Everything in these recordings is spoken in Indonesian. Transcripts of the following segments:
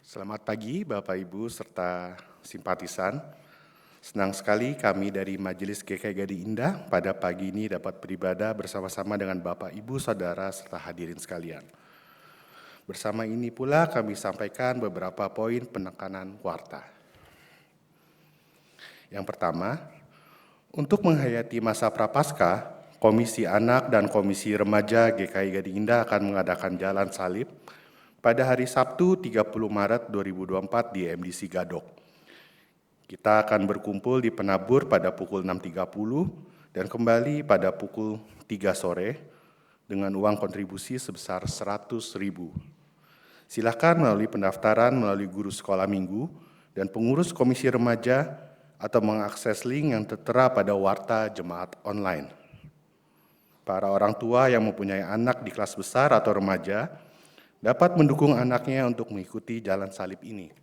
Selamat pagi Bapak Ibu serta simpatisan. Senang sekali kami dari Majelis GKI Gading Indah pada pagi ini dapat beribadah bersama-sama dengan Bapak Ibu Saudara serta hadirin sekalian. Bersama ini pula kami sampaikan beberapa poin penekanan warta. Yang pertama, untuk menghayati masa Prapaskah, Komisi Anak dan Komisi Remaja GKI Gading Indah akan mengadakan jalan salib pada hari Sabtu 30 Maret 2024 di MDC Gadok. Kita akan berkumpul di penabur pada pukul 6.30 dan kembali pada pukul 3 sore dengan uang kontribusi sebesar 100.000. Silakan melalui pendaftaran melalui guru sekolah minggu dan pengurus komisi remaja atau mengakses link yang tertera pada warta jemaat online. Para orang tua yang mempunyai anak di kelas besar atau remaja dapat mendukung anaknya untuk mengikuti jalan salib ini.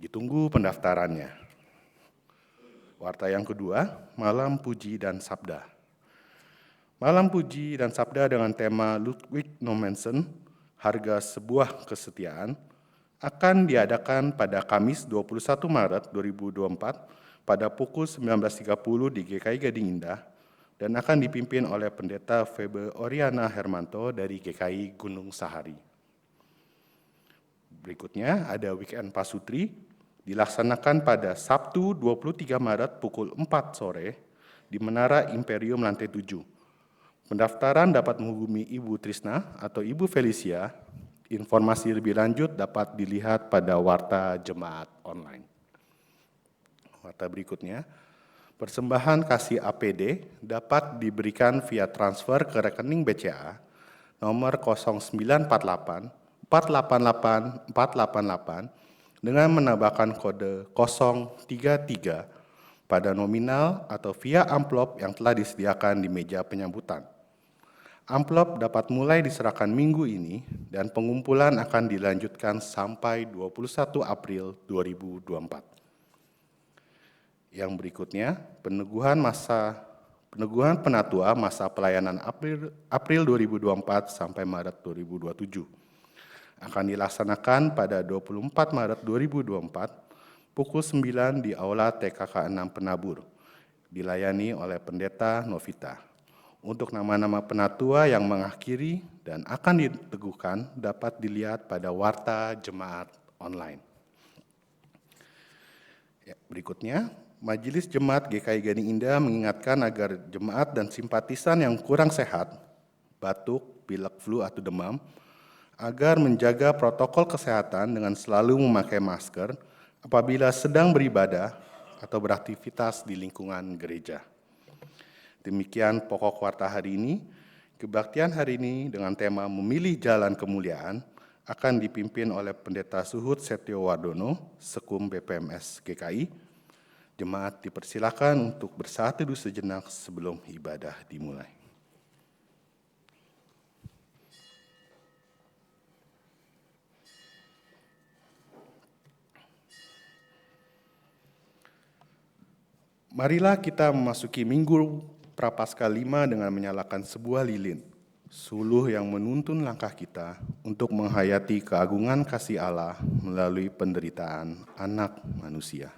Ditunggu pendaftarannya. Warta yang kedua, Malam Puji dan Sabda. Malam Puji dan Sabda dengan tema Ludwig Nommensen, Harga Sebuah Kesetiaan, akan diadakan pada Kamis 21 Maret 2024 pada pukul 19.30 di GKI Gading Indah dan akan dipimpin oleh Pendeta Febe Oriana Hermanto dari GKI Gunung Sahari. Berikutnya ada Weekend Pasutri, dilaksanakan pada Sabtu 23 Maret pukul 4 sore di Menara Imperium Lantai 7. Pendaftaran dapat menghubungi Ibu Trisna atau Ibu Felicia. Informasi lebih lanjut dapat dilihat pada warta jemaat online. Warta berikutnya, persembahan kasih APD dapat diberikan via transfer ke rekening BCA nomor 0948 488 488 dengan menambahkan kode 033 pada nominal atau via amplop yang telah disediakan di meja penyambutan. Amplop dapat mulai diserahkan minggu ini dan pengumpulan akan dilanjutkan sampai 21 April 2024. Yang berikutnya, peneguhan penatua masa pelayanan April 2024 sampai Maret 2027. Akan dilaksanakan pada 24 Maret 2024 pukul 9 di Aula TKK 6 Penabur, dilayani oleh Pendeta Novita. Untuk nama-nama penatua yang mengakhiri dan akan diteguhkan dapat dilihat pada warta jemaat online. Berikutnya, Majelis Jemaat GKI Gading Indah mengingatkan agar jemaat dan simpatisan yang kurang sehat, batuk, pilek, flu, atau demam, agar menjaga protokol kesehatan dengan selalu memakai masker apabila sedang beribadah atau beraktivitas di lingkungan gereja. Demikian pokok warta hari ini. Kebaktian hari ini dengan tema Memilih Jalan Kemuliaan akan dipimpin oleh Pendeta Suhud Setio Wardono, Sekum BPMS GKI. Jemaat dipersilakan untuk bersatu sejenak sebelum ibadah dimulai. Marilah kita memasuki Minggu Prapaskah 5 dengan menyalakan sebuah lilin, suluh yang menuntun langkah kita untuk menghayati keagungan kasih Allah melalui penderitaan anak manusia.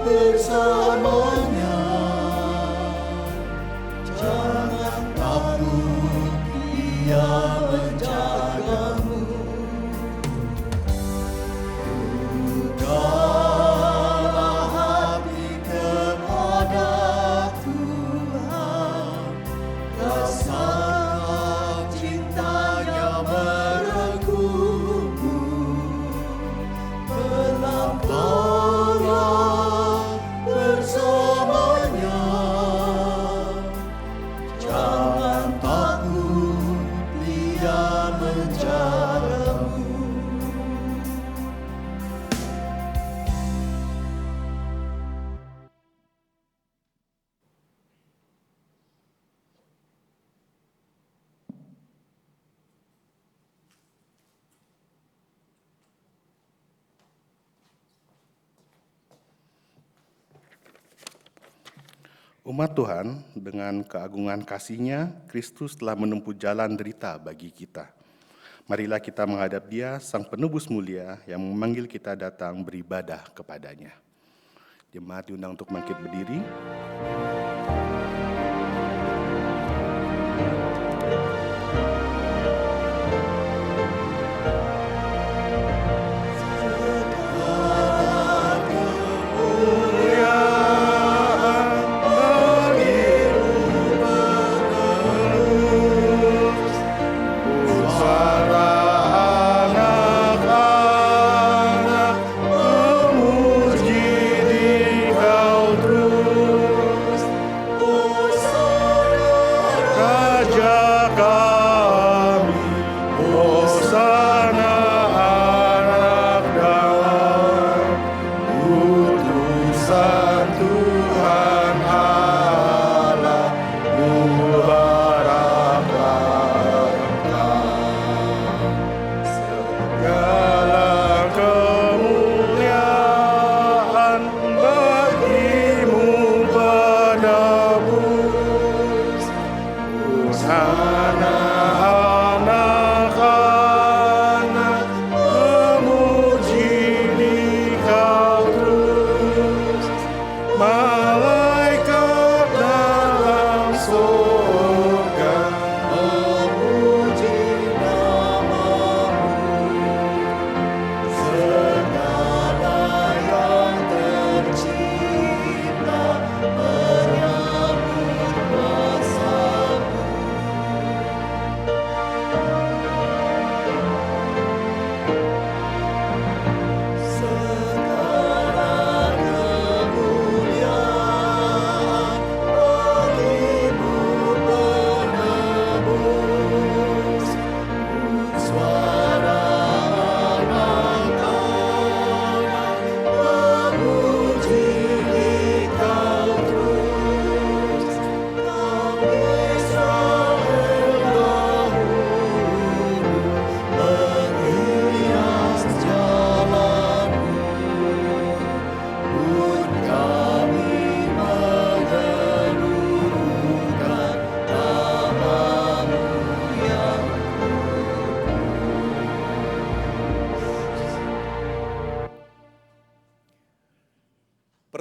Bersama Umat Tuhan, dengan keagungan kasih-Nya, Kristus telah menempuh jalan derita bagi kita. Marilah kita menghadap Dia, Sang Penebus mulia, yang memanggil kita datang beribadah kepada-Nya. Jemaat diundang untuk bangkit berdiri.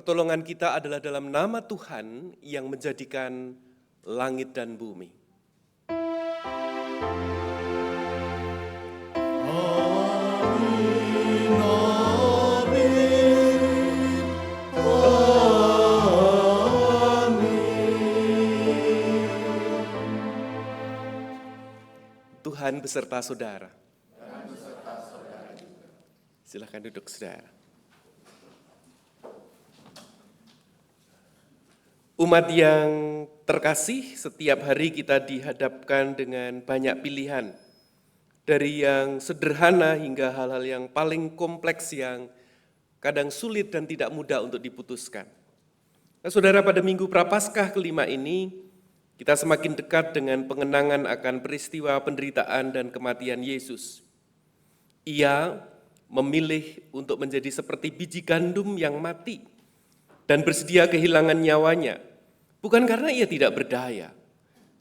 Pertolongan kita adalah dalam nama Tuhan yang menjadikan langit dan bumi. Tuhan beserta saudara. Silakan duduk, saudara. Umat yang terkasih, setiap hari kita dihadapkan dengan banyak pilihan. Dari yang sederhana hingga hal-hal yang paling kompleks yang kadang sulit dan tidak mudah untuk diputuskan. Nah, saudara, pada Minggu Prapaskah kelima ini, kita semakin dekat dengan pengenangan akan peristiwa penderitaan dan kematian Yesus. Ia memilih untuk menjadi seperti biji gandum yang mati dan bersedia kehilangan nyawanya, bukan karena ia tidak berdaya,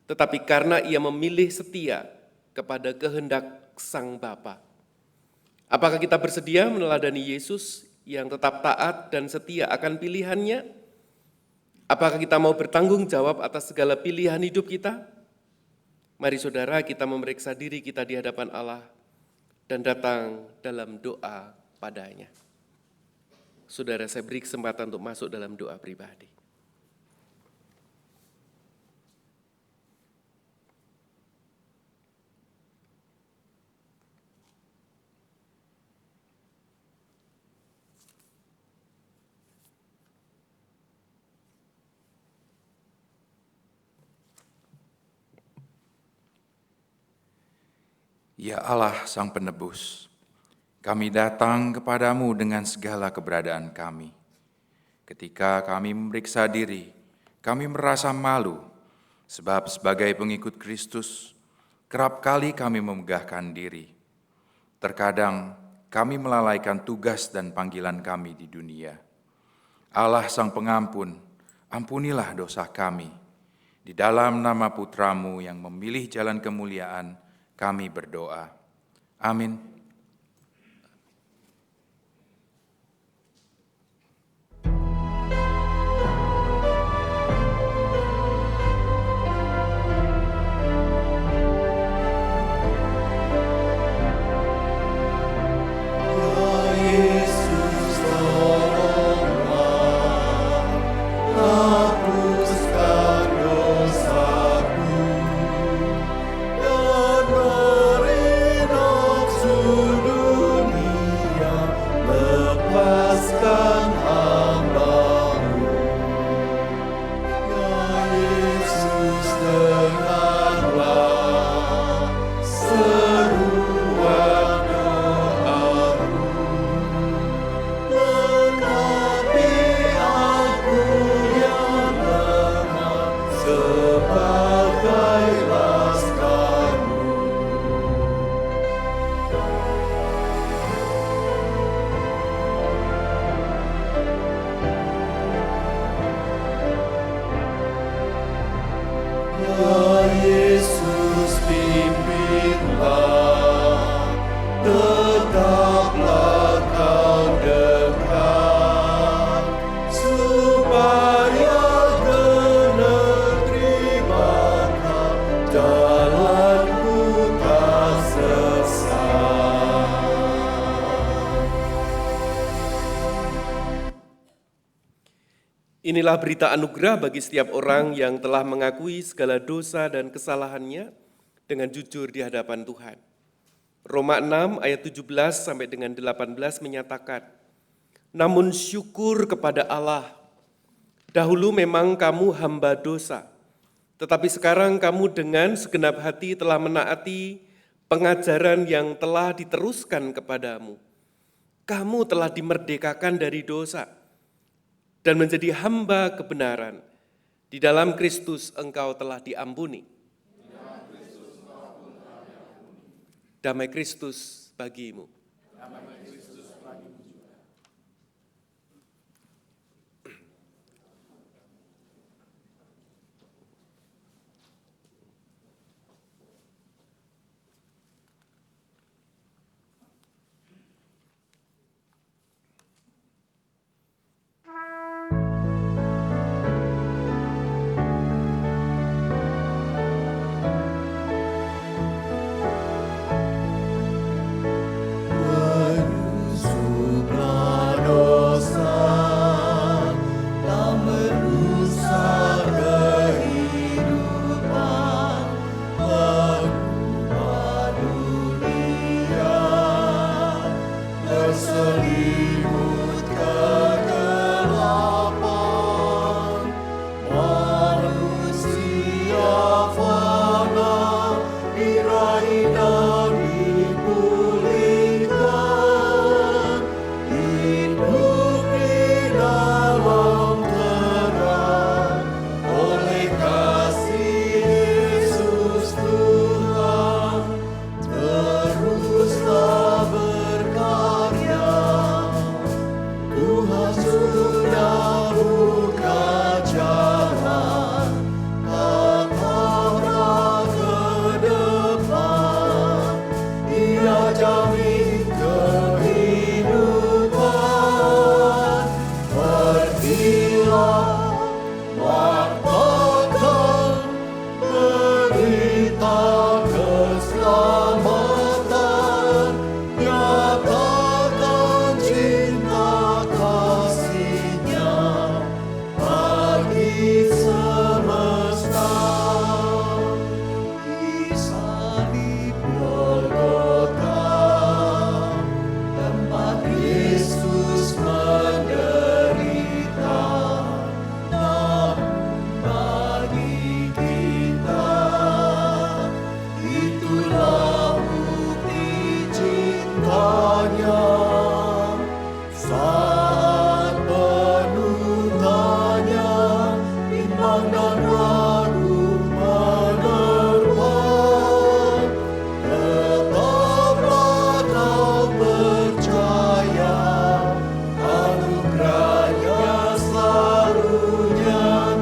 tetapi karena ia memilih setia kepada kehendak Sang Bapa. Apakah kita bersedia meneladani Yesus yang tetap taat dan setia akan pilihannya? Apakah kita mau bertanggung jawab atas segala pilihan hidup kita? Mari saudara, kita memeriksa diri kita di hadapan Allah dan datang dalam doa padanya. Saudara, saya beri kesempatan untuk masuk dalam doa pribadi. Ya Allah Sang Penebus, kami datang kepadamu dengan segala keberadaan kami. Ketika kami memeriksa diri, kami merasa malu, sebab sebagai pengikut Kristus, kerap kali kami memegahkan diri. Terkadang kami melalaikan tugas dan panggilan kami di dunia. Allah Sang Pengampun, ampunilah dosa kami. Di dalam nama Putra-Mu yang memilih jalan kemuliaan, kami berdoa. Amin. Inilah berita anugerah bagi setiap orang yang telah mengakui segala dosa dan kesalahannya dengan jujur di hadapan Tuhan. Roma 6 ayat 17 sampai dengan 18 menyatakan, namun syukur kepada Allah, dahulu memang kamu hamba dosa, tetapi sekarang kamu dengan segenap hati telah menaati pengajaran yang telah diteruskan kepadamu. Kamu telah dimerdekakan dari dosa dan menjadi hamba kebenaran. Di dalam Kristus engkau telah diampuni. Damai Kristus bagimu. Anugerahnya selalu nyata.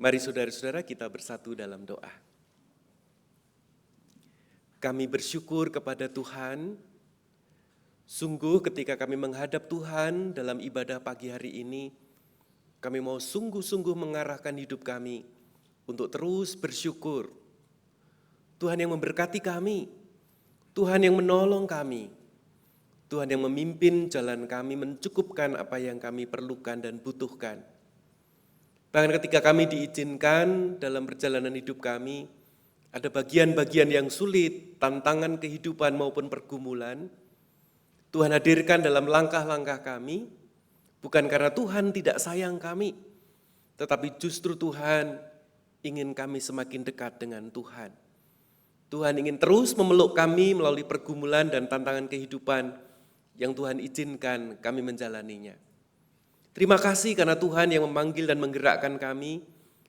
Mari saudara-saudara kita bersatu dalam doa. Kami bersyukur kepada Tuhan, sungguh ketika kami menghadap Tuhan dalam ibadah pagi hari ini, kami mau sungguh-sungguh mengarahkan hidup kami untuk terus bersyukur. Tuhan yang memberkati kami, Tuhan yang menolong kami, Tuhan yang memimpin jalan kami, mencukupkan apa yang kami perlukan dan butuhkan. Bahkan ketika kami diizinkan dalam perjalanan hidup kami, ada bagian-bagian yang sulit, tantangan kehidupan maupun pergumulan, Tuhan hadirkan dalam langkah-langkah kami, bukan karena Tuhan tidak sayang kami, tetapi justru Tuhan ingin kami semakin dekat dengan Tuhan. Tuhan ingin terus memeluk kami melalui pergumulan dan tantangan kehidupan yang Tuhan izinkan kami menjalaninya. Terima kasih karena Tuhan yang memanggil dan menggerakkan kami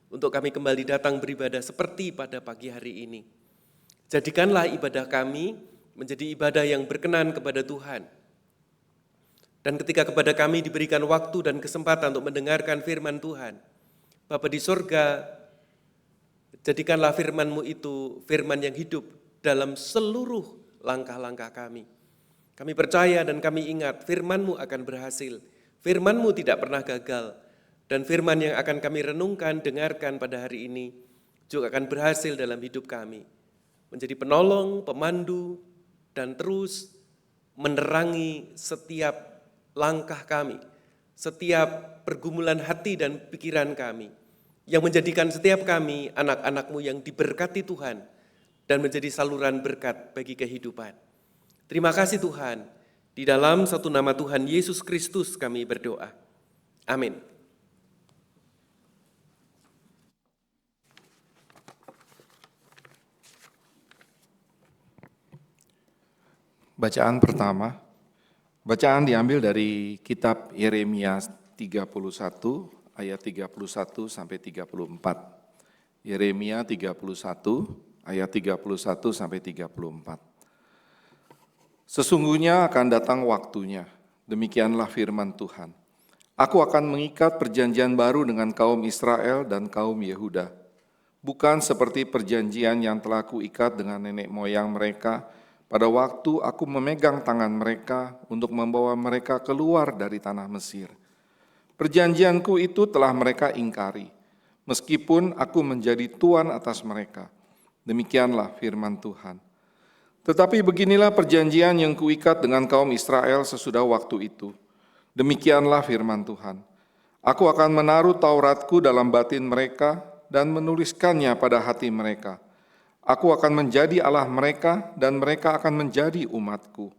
untuk kami kembali datang beribadah seperti pada pagi hari ini. Jadikanlah ibadah kami menjadi ibadah yang berkenan kepada Tuhan. Dan ketika kepada kami diberikan waktu dan kesempatan untuk mendengarkan firman Tuhan, Bapa di sorga, jadikanlah firman-Mu itu firman yang hidup dalam seluruh langkah-langkah kami. Kami percaya dan kami ingat firman-Mu akan berhasil. Firman-Mu tidak pernah gagal, dan firman yang akan kami renungkan, dengarkan pada hari ini juga akan berhasil dalam hidup kami. Menjadi penolong, pemandu, dan terus menerangi setiap langkah kami, setiap pergumulan hati dan pikiran kami, yang menjadikan setiap kami anak-anak-Mu yang diberkati Tuhan, dan menjadi saluran berkat bagi kehidupan. Terima kasih Tuhan. Di dalam satu nama Tuhan Yesus Kristus kami berdoa. Amin. Bacaan pertama, bacaan diambil dari kitab Yeremia 31 ayat 31 sampai 34. Yeremia 31 ayat 31 sampai 34. Sesungguhnya akan datang waktunya, demikianlah firman Tuhan. Aku akan mengikat perjanjian baru dengan kaum Israel dan kaum Yehuda, bukan seperti perjanjian yang telah kuikat dengan nenek moyang mereka pada waktu aku memegang tangan mereka untuk membawa mereka keluar dari tanah Mesir. Perjanjianku itu telah mereka ingkari, meskipun aku menjadi tuan atas mereka. Demikianlah firman Tuhan. Tetapi beginilah perjanjian yang kuikat dengan kaum Israel sesudah waktu itu. Demikianlah firman Tuhan. Aku akan menaruh Tauratku dalam batin mereka dan menuliskannya pada hati mereka. Aku akan menjadi Allah mereka dan mereka akan menjadi umatku.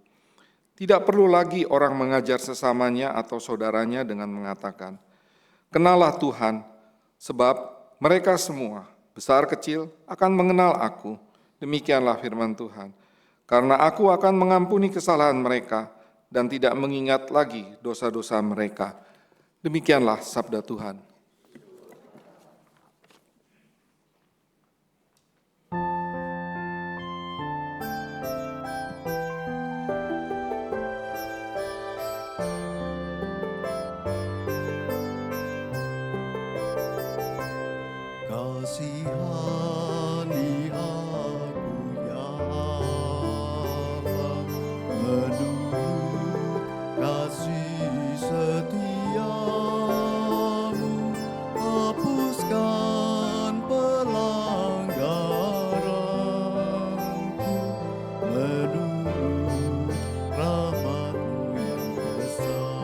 Tidak perlu lagi orang mengajar sesamanya atau saudaranya dengan mengatakan, "Kenallah Tuhan," sebab mereka semua, besar kecil, akan mengenal aku. Demikianlah firman Tuhan. Karena aku akan mengampuni kesalahan mereka dan tidak mengingat lagi dosa-dosa mereka. Demikianlah sabda Tuhan. Kasihani aku ya Allah, menurut kasih setiamu, hapuskan pelanggaranku, menurut rahmat-Mu yang besar.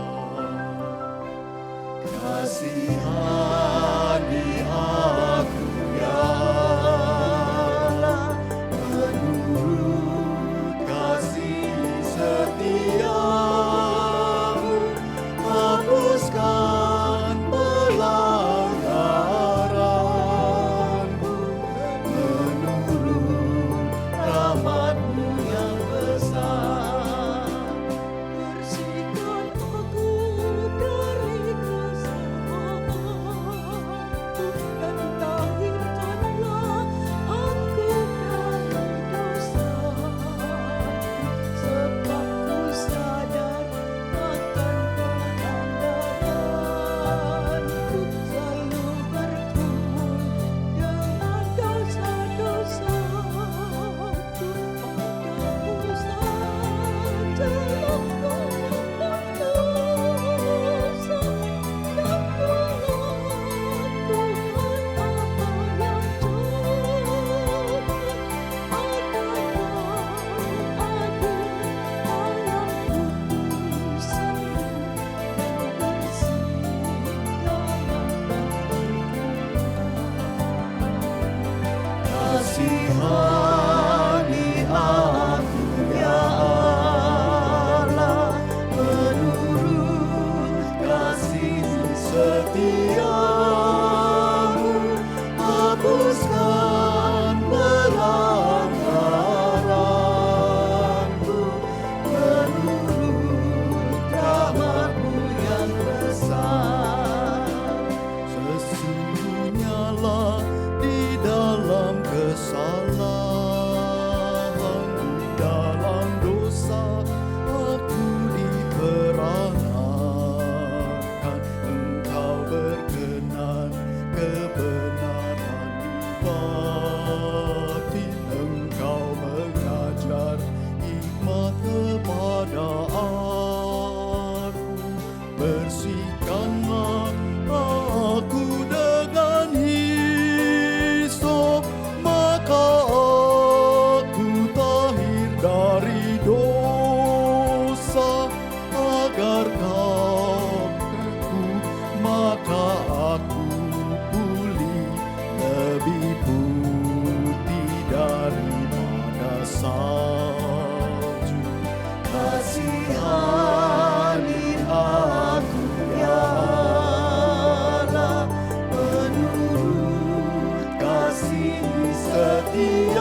bersihkanlah aku dengan hisop, maka aku tahir dari dosa. Agar kakiku, maka aku pulih lebih putih daripada salju. Kasihani aku ya Allah, menurut kasih setiamu,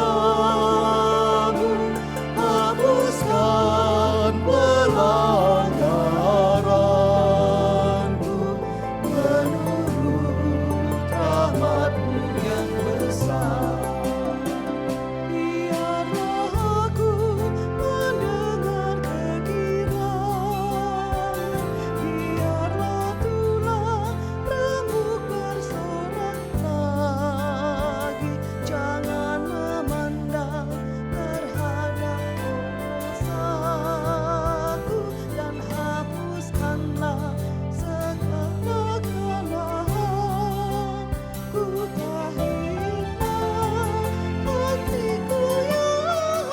hapuskan pelanggaranku, menurut rahmat-Mu yang besar. Biarlah aku mendengar kegirangan, biarlah tulang rembuk bersorak lagi. Jangan memandang terhadap dosaku, dan hapuskanlah segala kesalahan. Ku tahirkan hatiku ya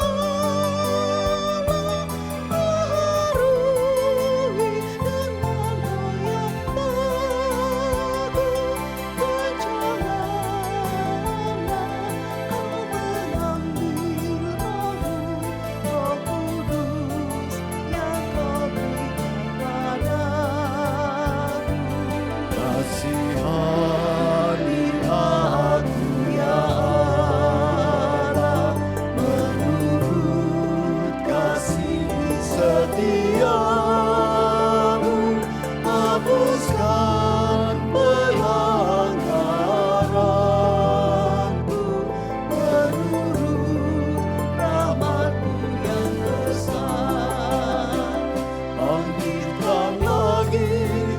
Allah, baharui dengan yang baru. Dan janganlah Kau mengambil Roh Kudus yang Kau berikan padaku. Kasihani aku ya Allah, menurut kasih setiamu, hapuskan pelanggaranku, menurut rahmat-Mu yang besar. Bangkitkan lagi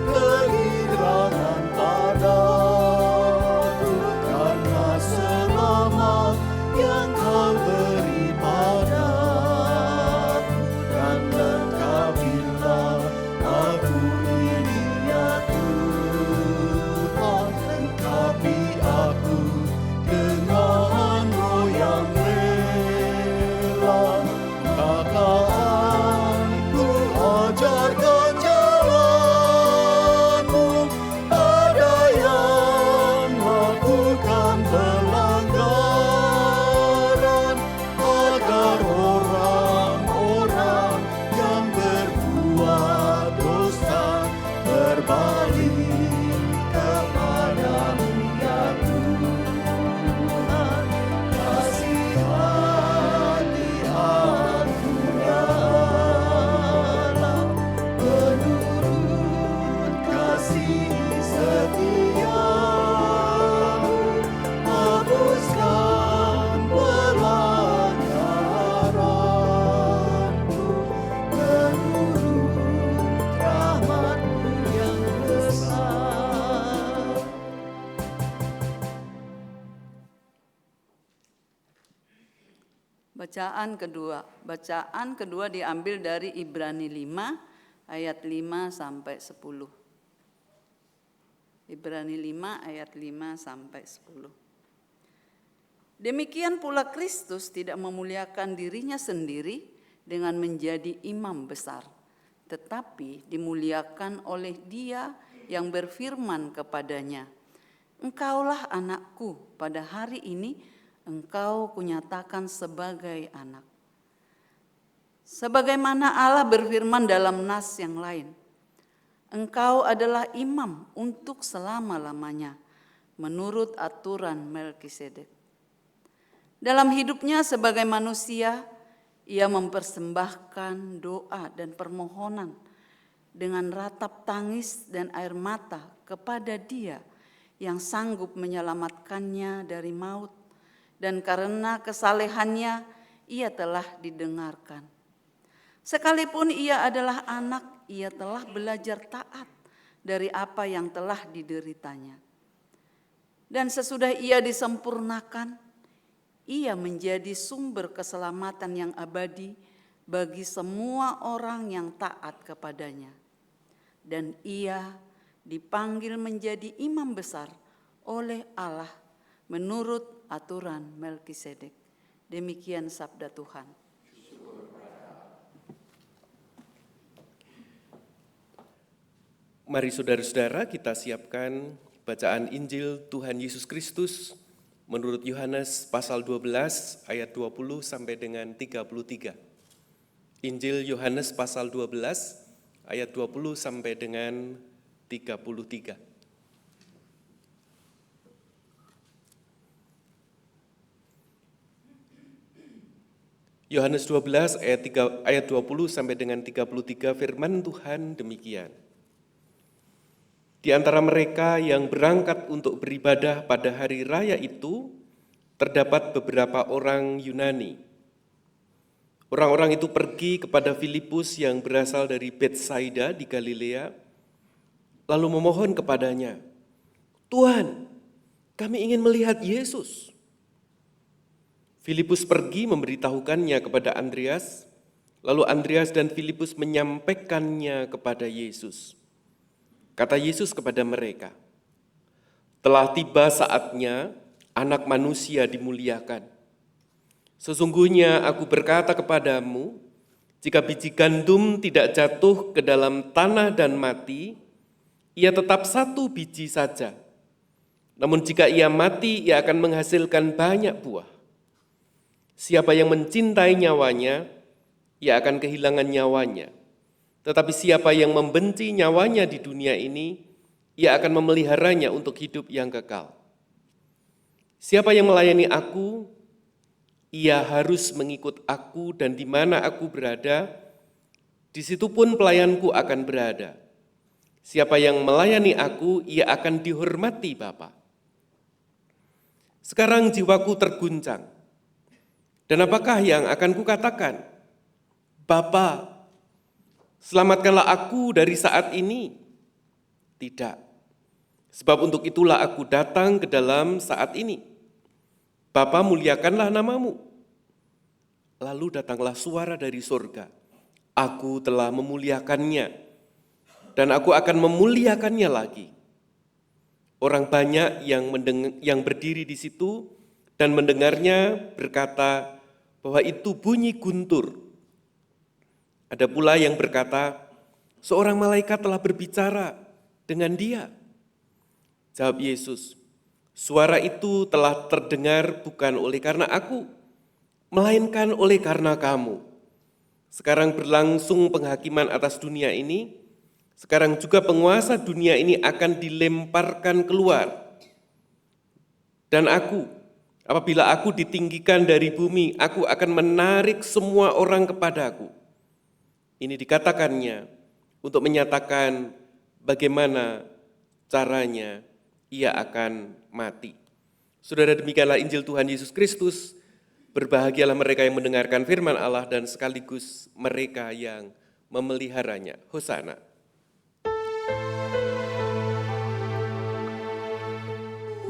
kegirangan padaku, karena selamat yang Kau beri padaku, dan lengkapilah aku ini ya Tuhan. Lengkapi aku dengan roh yang rela, maka aku ajarkan jalan-Mu pada yang melakukan pelanggaran, agar orang-orang yang berbuat dosa berbalik kepada-Mu ya Tuhan. Kasihani aku ya Allah, menurut kasih setiamu, hapuskan pelanggaranku, menurut rahmat-Mu yang besar. Bacaan kedua diambil dari Ibrani 5 ayat 5 sampai 10. Ibrani 5 ayat 5 sampai 10. Demikian pula Kristus tidak memuliakan dirinya sendiri dengan menjadi imam besar, tetapi dimuliakan oleh Dia yang berfirman kepadanya, "Engkaulah anakku, pada hari ini engkau kunyatakan sebagai anak." Sebagaimana Allah berfirman dalam nas yang lain, "Engkau adalah imam untuk selama-lamanya, menurut aturan Melkisedek." Dalam hidupnya sebagai manusia, ia mempersembahkan doa dan permohonan dengan ratap tangis dan air mata kepada Dia yang sanggup menyelamatkannya dari maut, dan karena kesalehannya ia telah didengarkan. Sekalipun ia adalah anak, ia telah belajar taat dari apa yang telah dideritanya. Dan sesudah ia disempurnakan, ia menjadi sumber keselamatan yang abadi bagi semua orang yang taat kepadanya. dan ia dipanggil menjadi imam besar oleh Allah menurut aturan Melkisedek. Demikian sabda Tuhan. Mari saudara-saudara kita siapkan bacaan Injil Tuhan Yesus Kristus menurut Yohanes pasal 12 ayat 20 sampai dengan 33. Injil Yohanes pasal 12 ayat 20 sampai dengan 33. Yohanes 12 ayat 20 sampai dengan 33, firman Tuhan demikian. Di antara mereka yang berangkat untuk beribadah pada hari raya itu, terdapat beberapa orang Yunani. Orang-orang itu pergi kepada Filipus yang berasal dari Betsaida di Galilea, lalu memohon kepadanya, "Tuhan, kami ingin melihat Yesus." Filipus pergi memberitahukannya kepada Andreas, lalu Andreas dan Filipus menyampaikannya kepada Yesus. Kata Yesus kepada mereka, "Telah tiba saatnya Anak Manusia dimuliakan. Sesungguhnya aku berkata kepadamu, jika biji gandum tidak jatuh ke dalam tanah dan mati, ia tetap satu biji saja. Namun jika ia mati, ia akan menghasilkan banyak buah. Siapa yang mencintai nyawanya, ia akan kehilangan nyawanya. Tetapi siapa yang membenci nyawanya di dunia ini, ia akan memeliharanya untuk hidup yang kekal. Siapa yang melayani aku, ia harus mengikut aku, dan di mana aku berada, di situ pun pelayanku akan berada. Siapa yang melayani aku, ia akan dihormati Bapa. Sekarang jiwaku terguncang. Dan apakah yang akan kukatakan? Bapa, selamatkanlah aku dari saat ini. Tidak, sebab untuk itulah aku datang ke dalam saat ini. Bapa, muliakanlah namamu. Lalu datanglah suara dari surga. Aku telah memuliakannya, dan aku akan memuliakannya lagi. Orang banyak yang berdiri di situ dan mendengarnya berkata bahwa itu bunyi guntur. Ada pula yang berkata, seorang malaikat telah berbicara dengan dia. Jawab Yesus, suara itu telah terdengar bukan oleh karena aku, melainkan oleh karena kamu. Sekarang berlangsung penghakiman atas dunia ini, sekarang juga penguasa dunia ini akan dilemparkan keluar. Dan apabila aku ditinggikan dari bumi, aku akan menarik semua orang kepadaku. Ini dikatakannya untuk menyatakan bagaimana caranya ia akan mati. Saudara, demikianlah Injil Tuhan Yesus Kristus. Berbahagialah mereka yang mendengarkan firman Allah dan sekaligus mereka yang memeliharanya. Hosana.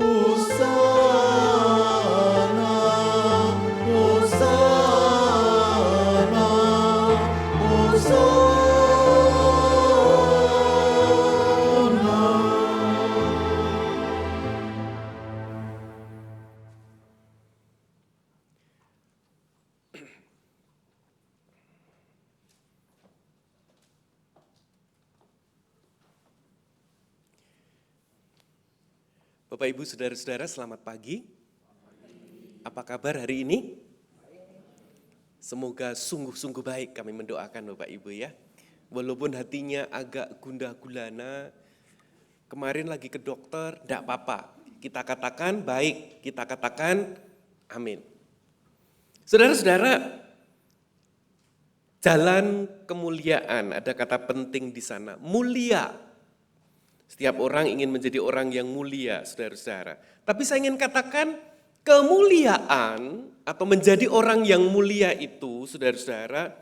Hosana, Hosana, Hosana. Bapak, Ibu, Saudara-saudara, selamat pagi. Apa kabar hari ini? Semoga sungguh-sungguh baik, kami mendoakan Bapak Ibu ya. Walaupun hatinya agak gundah gulana, kemarin lagi ke dokter, enggak apa-apa. Kita katakan baik, kita katakan amin. Saudara-saudara, jalan kemuliaan, ada kata penting di sana, mulia. Setiap orang ingin menjadi orang yang mulia, saudara-saudara. Tapi saya ingin katakan kemuliaan atau menjadi orang yang mulia itu, saudara-saudara,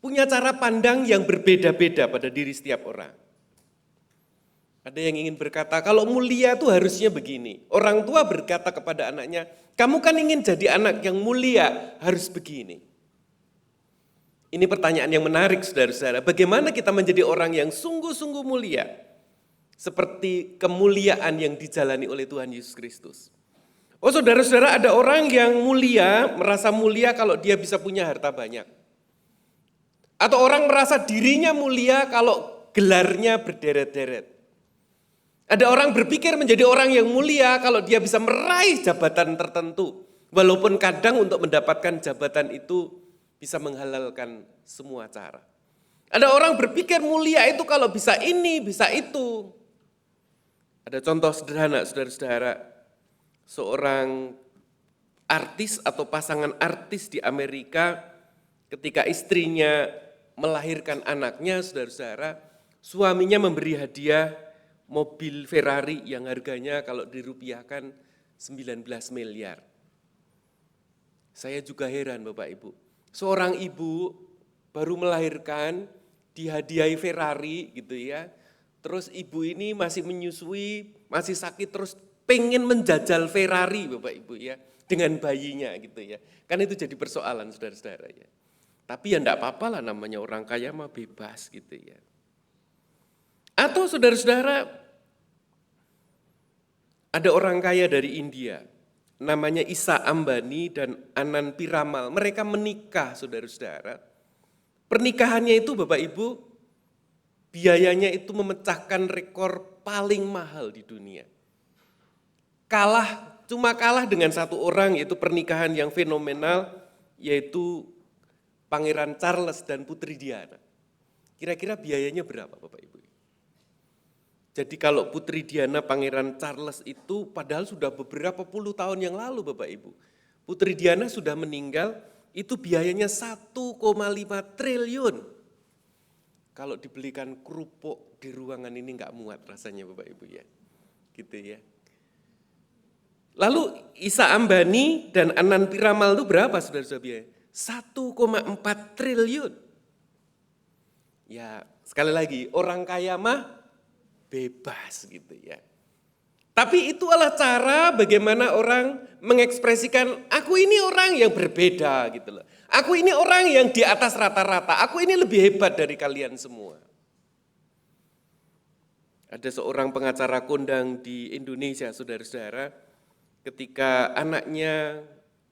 punya cara pandang yang berbeda-beda pada diri setiap orang. Ada yang ingin berkata, kalau mulia itu harusnya begini. Orang tua berkata kepada anaknya, kamu kan ingin jadi anak yang mulia, harus begini. Ini pertanyaan yang menarik, saudara-saudara. Bagaimana kita menjadi orang yang sungguh-sungguh mulia? Seperti kemuliaan yang dijalani oleh Tuhan Yesus Kristus. Oh saudara-saudara, ada orang yang mulia, merasa mulia kalau dia bisa punya harta banyak. Atau orang merasa dirinya mulia kalau gelarnya berderet-deret. Ada orang berpikir menjadi orang yang mulia kalau dia bisa meraih jabatan tertentu. Walaupun kadang untuk mendapatkan jabatan itu bisa menghalalkan semua cara. Ada orang berpikir mulia itu kalau bisa ini, bisa itu. Ada contoh sederhana, saudara-saudara. Seorang artis atau pasangan artis di Amerika ketika istrinya melahirkan anaknya, saudara-saudara, suaminya memberi hadiah mobil Ferrari yang harganya kalau dirupiahkan 19 miliar. Saya juga heran Bapak Ibu. Seorang ibu baru melahirkan, dihadiahi Ferrari gitu ya. Terus ibu ini masih menyusui, masih sakit, terus pengen menjajal Ferrari Bapak Ibu ya. Dengan bayinya gitu ya. Kan itu jadi persoalan saudara-saudara ya. Tapi ya enggak apa-apa lah, namanya orang kaya mah bebas gitu ya. Atau saudara-saudara, ada orang kaya dari India, namanya Isa Ambani dan Anand Piramal. Mereka menikah, saudara-saudara. Pernikahannya itu Bapak Ibu, biayanya itu memecahkan rekor paling mahal di dunia. Cuma kalah dengan satu orang, yaitu pernikahan yang fenomenal, yaitu Pangeran Charles dan Putri Diana. Kira-kira biayanya berapa Bapak Ibu? Jadi kalau Putri Diana, Pangeran Charles itu padahal sudah beberapa puluh tahun yang lalu Bapak Ibu. Putri Diana sudah meninggal, itu biayanya 1,5 triliun. Kalau dibelikan kerupuk di ruangan ini enggak muat rasanya Bapak Ibu ya. Gitu ya. Lalu Isa Ambani dan Anand Piramal itu berapa saudara-saudara biaya? 1,4 triliun. Ya sekali lagi, orang kaya mah bebas gitu ya. Tapi itu adalah cara bagaimana orang mengekspresikan, aku ini orang yang berbeda gitu loh. Aku ini orang yang di atas rata-rata, aku ini lebih hebat dari kalian semua. Ada seorang pengacara kondang di Indonesia, saudara-saudara, ketika anaknya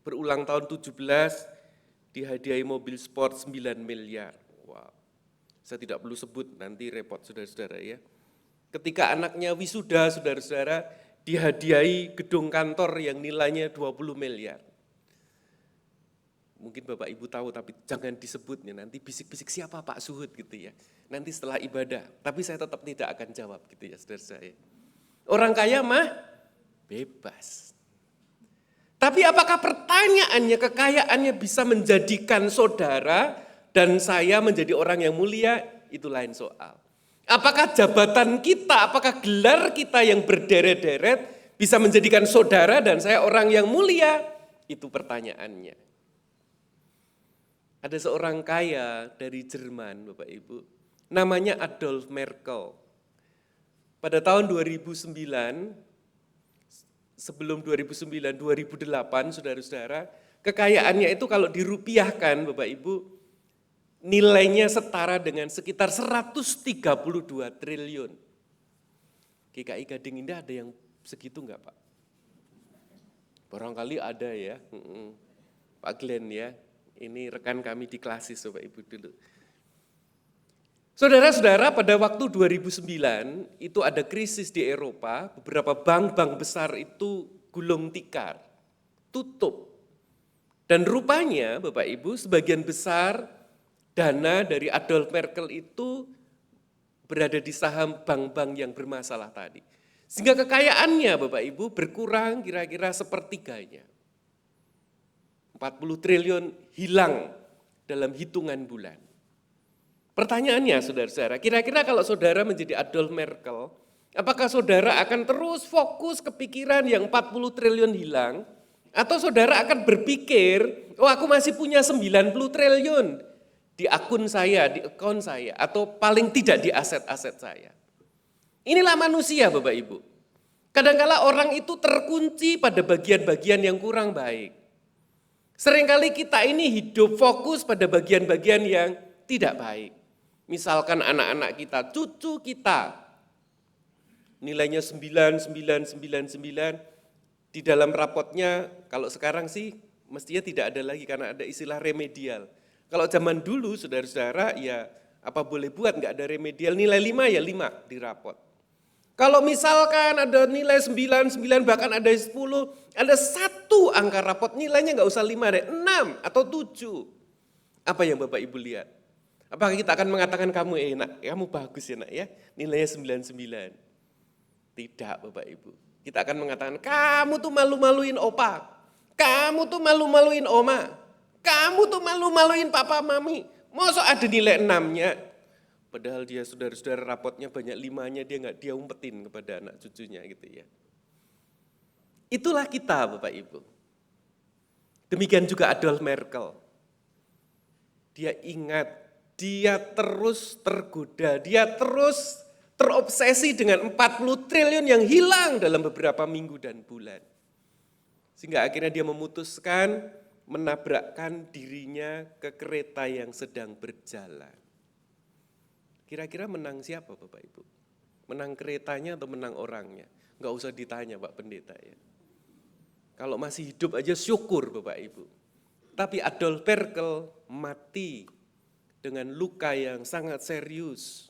berulang tahun 17, dihadiahi mobil sport 9 miliar. Wow. Saya tidak perlu sebut, nanti repot saudara-saudara ya. Ketika anaknya wisuda, saudara-saudara, dihadiahi gedung kantor yang nilainya 20 miliar. Mungkin Bapak Ibu tahu, tapi jangan disebutnya, nanti bisik-bisik siapa Pak Suhud gitu ya. Nanti setelah ibadah, tapi saya tetap tidak akan jawab gitu ya saudara saya. Orang kaya mah bebas. Tapi apakah pertanyaannya, kekayaannya bisa menjadikan saudara dan saya menjadi orang yang mulia? Itu lain soal. Apakah jabatan kita, apakah gelar kita yang berderet-deret bisa menjadikan saudara dan saya orang yang mulia? Itu pertanyaannya. Ada seorang kaya dari Jerman, Bapak Ibu, namanya Adolf Merkel. Pada tahun 2009, sebelum 2009, 2008, saudara-saudara, kekayaannya itu kalau dirupiahkan, Bapak Ibu, nilainya setara dengan sekitar 132 triliun. GKI Gading Indah ada yang segitu enggak Pak? Barangkali ada ya, Pak Glenn ya, ini rekan kami di Klasis Bapak Ibu dulu. Saudara-saudara, pada waktu 2009 itu ada krisis di Eropa, beberapa bank-bank besar itu gulung tikar, tutup. Dan rupanya Bapak Ibu sebagian besar dana dari Adolf Merkel itu berada di saham bank-bank yang bermasalah tadi. Sehingga kekayaannya Bapak Ibu berkurang kira-kira sepertiganya. 40 triliun hilang dalam hitungan bulan. Pertanyaannya saudara-saudara, kira-kira kalau saudara menjadi Adolf Merkel, apakah saudara akan terus fokus kepikiran yang 40 triliun hilang? Atau saudara akan berpikir, oh aku masih punya 90 triliun. Di akun saya, di akun saya, atau paling tidak di aset-aset saya. Inilah manusia Bapak Ibu. Kadang-kala orang itu terkunci pada bagian-bagian yang kurang baik. Seringkali kita ini hidup fokus pada bagian-bagian yang tidak baik. Misalkan anak-anak kita, cucu kita, nilainya 9, di dalam rapotnya, kalau sekarang sih mestinya tidak ada lagi karena ada istilah remedial. Kalau zaman dulu, saudara-saudara, ya apa boleh buat, nggak ada remedial, nilai 5 ya 5 di rapot. Kalau misalkan ada nilai 9, bahkan ada 10, ada satu angka rapot nilainya nggak usah 5 deh, 6 atau 7. Apa yang Bapak Ibu lihat? Apakah kita akan mengatakan kamu enak, kamu bagus ya nak ya, nilainya 99? Tidak Bapak Ibu. Kita akan mengatakan kamu tuh malu-maluin opa, kamu tuh malu-maluin oma, kamu tuh malu-maluin papa mami. Masa ada nilai 6-nya? Padahal dia saudara-saudara rapotnya banyak 5-nya, dia umpetin kepada anak cucunya gitu ya. Itulah kita Bapak Ibu. Demikian juga Adolf Merkel. Dia ingat, dia terus tergoda, dia terus terobsesi dengan 40 triliun yang hilang dalam beberapa minggu dan bulan. Sehingga akhirnya dia memutuskan menabrakkan dirinya ke kereta yang sedang berjalan. Kira-kira menang siapa Bapak Ibu? Menang keretanya atau menang orangnya? Enggak usah ditanya Pak Pendeta ya. Kalau masih hidup aja syukur Bapak Ibu. Tapi Adolf Merkel mati dengan luka yang sangat serius.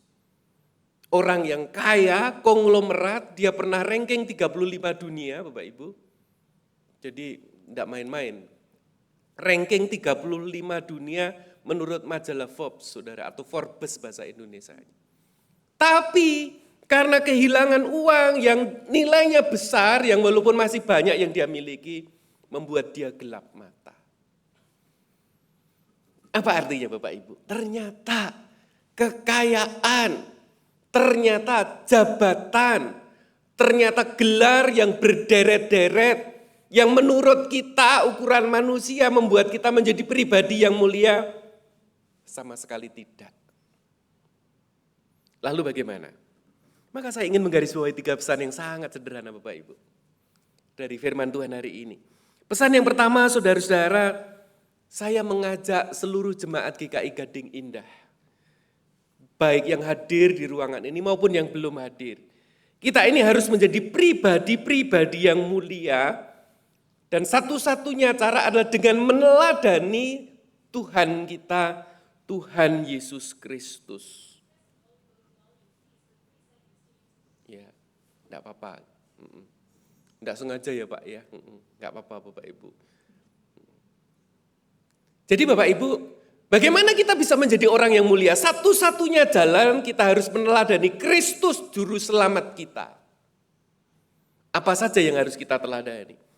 Orang yang kaya, konglomerat, dia pernah ranking 35 dunia Bapak Ibu. Jadi enggak main-main. Ranking 35 dunia menurut majalah Forbes, saudara, atau Forbes bahasa Indonesia. Tapi karena kehilangan uang yang nilainya besar, yang walaupun masih banyak yang dia miliki, membuat dia gelap mata. Apa artinya Bapak Ibu? Ternyata kekayaan, ternyata jabatan, ternyata gelar yang berderet-deret, yang menurut kita ukuran manusia membuat kita menjadi pribadi yang mulia, sama sekali tidak. Lalu bagaimana? Maka saya ingin menggarisbawahi 3 pesan yang sangat sederhana Bapak Ibu. Dari firman Tuhan hari ini. Pesan yang pertama saudara-saudara, saya mengajak seluruh jemaat GKI Gading Indah. Baik yang hadir di ruangan ini maupun yang belum hadir. Kita ini harus menjadi pribadi-pribadi yang mulia. Dan satu-satunya cara adalah dengan meneladani Tuhan kita, Tuhan Yesus Kristus. Ya, enggak apa-apa. Enggak sengaja ya Pak ya. Enggak apa-apa Bapak Ibu. Jadi Bapak Ibu, bagaimana kita bisa menjadi orang yang mulia? Satu-satunya jalan kita harus meneladani Kristus juru selamat kita. Apa saja yang harus kita teladani?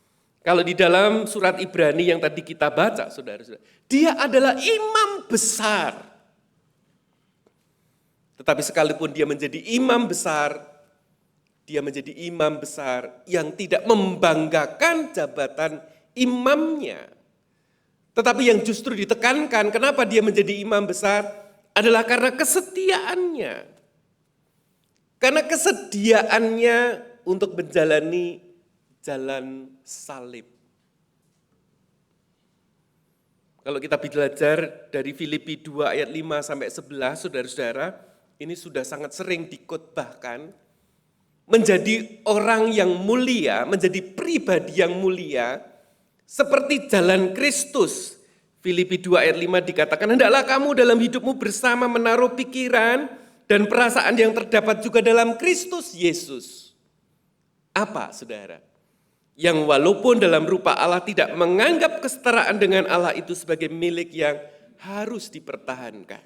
Kalau di dalam surat Ibrani yang tadi kita baca, saudara-saudara, dia adalah imam besar. Tetapi sekalipun dia menjadi imam besar, dia menjadi imam besar yang tidak membanggakan jabatan imamnya. Tetapi yang justru ditekankan, kenapa dia menjadi imam besar, adalah karena kesetiaannya. Karena kesediaannya untuk menjalani jalan salib. Kalau kita belajar dari Filipi 2 ayat 5 sampai 11, saudara-saudara, ini sudah sangat sering dikhotbahkan. Menjadi orang yang mulia, menjadi pribadi yang mulia, seperti jalan Kristus. Filipi 2 ayat 5 dikatakan, hendaklah kamu dalam hidupmu bersama menaruh pikiran dan perasaan yang terdapat juga dalam Kristus Yesus. Apa, saudara? Yang walaupun dalam rupa Allah tidak menganggap kesetaraan dengan Allah itu sebagai milik yang harus dipertahankan.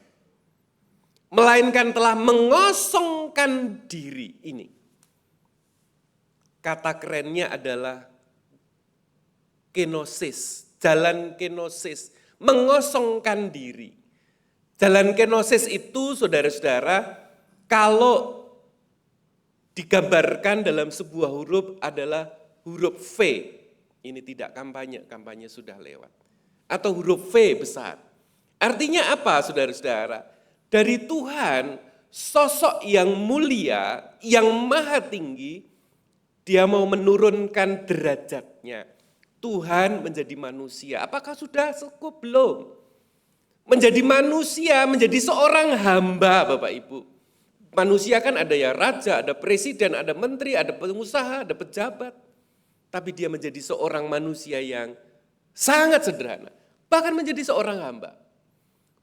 Melainkan telah mengosongkan diri ini. Kata kerennya adalah kenosis, jalan kenosis, mengosongkan diri. Jalan kenosis itu saudara-saudara, kalau digambarkan dalam sebuah huruf adalah huruf V, ini tidak kampanye, kampanye sudah lewat. Atau huruf V besar. Artinya apa saudara-saudara? Dari Tuhan, sosok yang mulia, yang maha tinggi, dia mau menurunkan derajatnya. Tuhan menjadi manusia. Apakah sudah cukup? Belum. Menjadi manusia, menjadi seorang hamba, Bapak Ibu. Manusia kan ada ya raja, ada presiden, ada menteri, ada pengusaha, ada pejabat. Tapi dia menjadi seorang manusia yang sangat sederhana. Bahkan menjadi seorang hamba.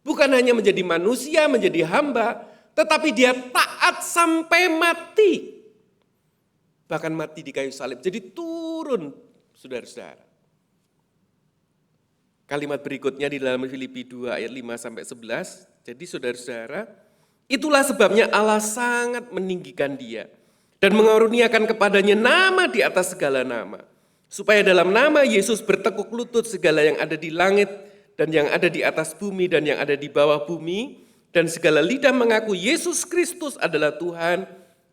Bukan hanya menjadi manusia, menjadi hamba, tetapi dia taat sampai mati. Bahkan mati di kayu salib. Jadi turun, saudara-saudara. Kalimat berikutnya di dalam Filipi 2 ayat 5-11. Jadi saudara-saudara, itulah sebabnya Allah sangat meninggikan dia dan mengaruniakan kepadanya nama di atas segala nama. Supaya dalam nama Yesus bertekuk lutut segala yang ada di langit dan yang ada di atas bumi dan yang ada di bawah bumi. Dan segala lidah mengaku Yesus Kristus adalah Tuhan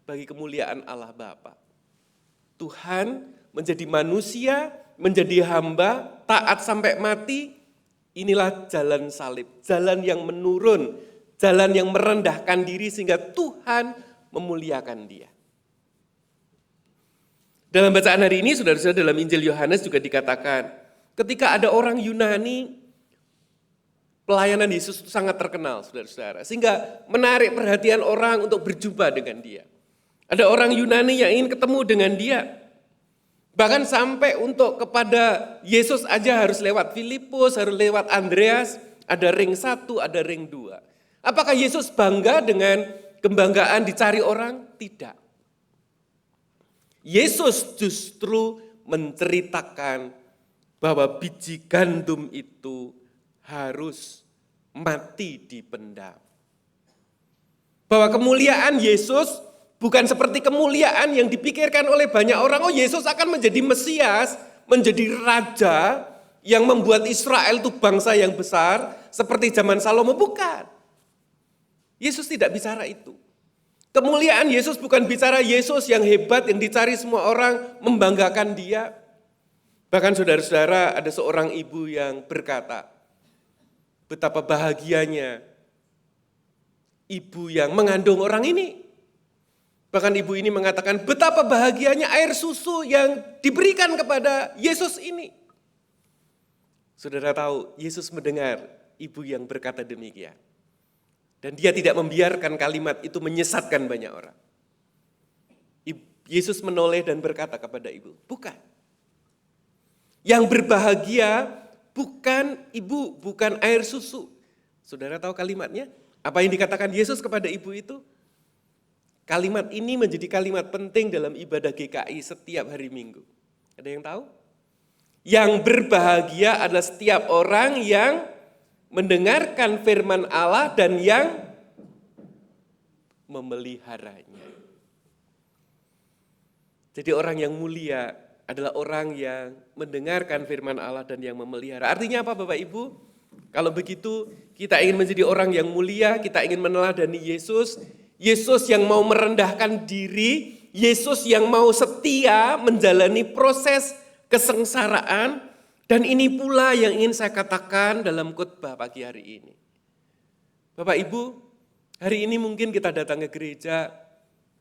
bagi kemuliaan Allah Bapa. Tuhan menjadi manusia, menjadi hamba, taat sampai mati. Inilah jalan salib, jalan yang menurun, jalan yang merendahkan diri sehingga Tuhan memuliakan dia. Dalam bacaan hari ini, saudara-saudara, dalam Injil Yohanes juga dikatakan, ketika ada orang Yunani, pelayanan Yesus itu sangat terkenal, saudara-saudara. Sehingga menarik perhatian orang untuk berjumpa dengan dia. Ada orang Yunani yang ingin ketemu dengan dia. Bahkan sampai untuk kepada Yesus aja harus lewat Filipus, harus lewat Andreas, ada ring 1, ada ring 2. Apakah Yesus bangga dengan kebanggaan dicari orang? Tidak. Yesus justru menceritakan bahwa biji gandum itu harus mati dipendam. Bahwa kemuliaan Yesus bukan seperti kemuliaan yang dipikirkan oleh banyak orang. Oh, Yesus akan menjadi Mesias, menjadi raja yang membuat Israel itu bangsa yang besar seperti zaman Salomo. Bukan. Yesus tidak bicara itu. Kemuliaan Yesus bukan bicara Yesus yang hebat, yang dicari semua orang, membanggakan dia. Bahkan saudara-saudara, ada seorang ibu yang berkata, betapa bahagianya ibu yang mengandung orang ini. Bahkan ibu ini mengatakan, betapa bahagianya air susu yang diberikan kepada Yesus ini. Saudara tahu, Yesus mendengar ibu yang berkata demikian. Dan dia tidak membiarkan kalimat itu menyesatkan banyak orang. Yesus menoleh dan berkata kepada ibu, bukan. Yang berbahagia bukan ibu, bukan air susu. Saudara tahu kalimatnya? Apa yang dikatakan Yesus kepada ibu itu? Kalimat ini menjadi kalimat penting dalam ibadah GKI setiap hari Minggu. Ada yang tahu? Yang berbahagia adalah setiap orang yang mendengarkan firman Allah dan yang memeliharanya. Jadi orang yang mulia adalah orang yang mendengarkan firman Allah dan yang memelihara. Artinya apa Bapak Ibu? Kalau begitu kita ingin menjadi orang yang mulia, kita ingin meneladani Yesus. Yesus yang mau merendahkan diri, Yesus yang mau setia menjalani proses kesengsaraan. Dan ini pula yang ingin saya katakan dalam khotbah pagi hari ini. Bapak Ibu, hari ini mungkin kita datang ke gereja,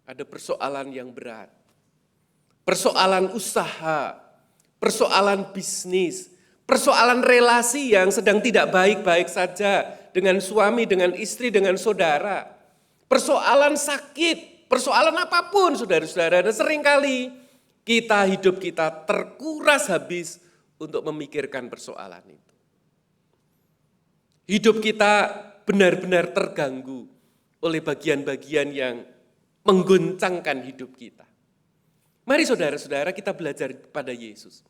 ada persoalan yang berat. Persoalan usaha, persoalan bisnis, persoalan relasi yang sedang tidak baik-baik saja dengan suami, dengan istri, dengan saudara. Persoalan sakit, persoalan apapun saudara-saudara. Dan seringkali hidup kita terkuras habis untuk memikirkan persoalan itu. Hidup kita benar-benar terganggu oleh bagian-bagian yang mengguncangkan hidup kita. Mari saudara-saudara kita belajar pada Yesus.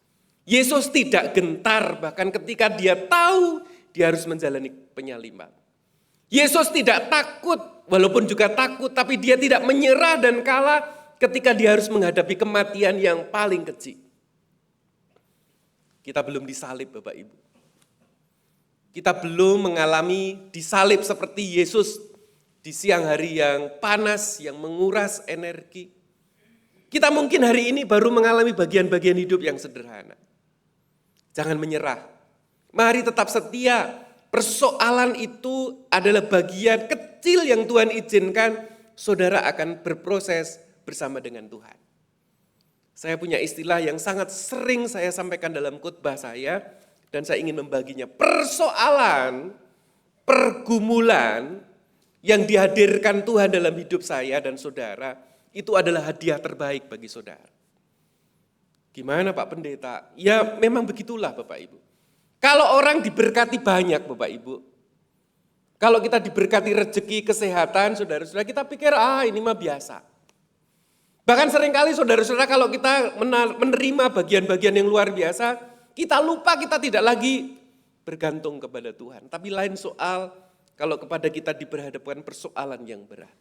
Yesus tidak gentar bahkan ketika dia tahu dia harus menjalani penyaliban. Yesus tidak takut, walaupun juga takut, tapi dia tidak menyerah dan kalah ketika dia harus menghadapi kematian yang paling kecil. Kita belum disalib Bapak Ibu. Kita belum mengalami disalib seperti Yesus di siang hari yang panas, yang menguras energi. Kita mungkin hari ini baru mengalami bagian-bagian hidup yang sederhana. Jangan menyerah. Mari tetap setia. Persoalan itu adalah bagian kecil yang Tuhan izinkan. Saudara akan berproses bersama dengan Tuhan. Saya punya istilah yang sangat sering saya sampaikan dalam khotbah saya, dan saya ingin membaginya. Persoalan, pergumulan yang dihadirkan Tuhan dalam hidup saya dan saudara, itu adalah hadiah terbaik bagi saudara. Gimana Pak Pendeta? Ya memang begitulah Bapak Ibu. Kalau orang diberkati banyak Bapak Ibu, kalau kita diberkati rezeki, kesehatan, saudara-saudara, kita pikir ini mah biasa. Bahkan seringkali saudara-saudara kalau kita menerima bagian-bagian yang luar biasa, kita lupa kita tidak lagi bergantung kepada Tuhan. Tapi lain soal kalau kepada kita diperhadapkan persoalan yang berat.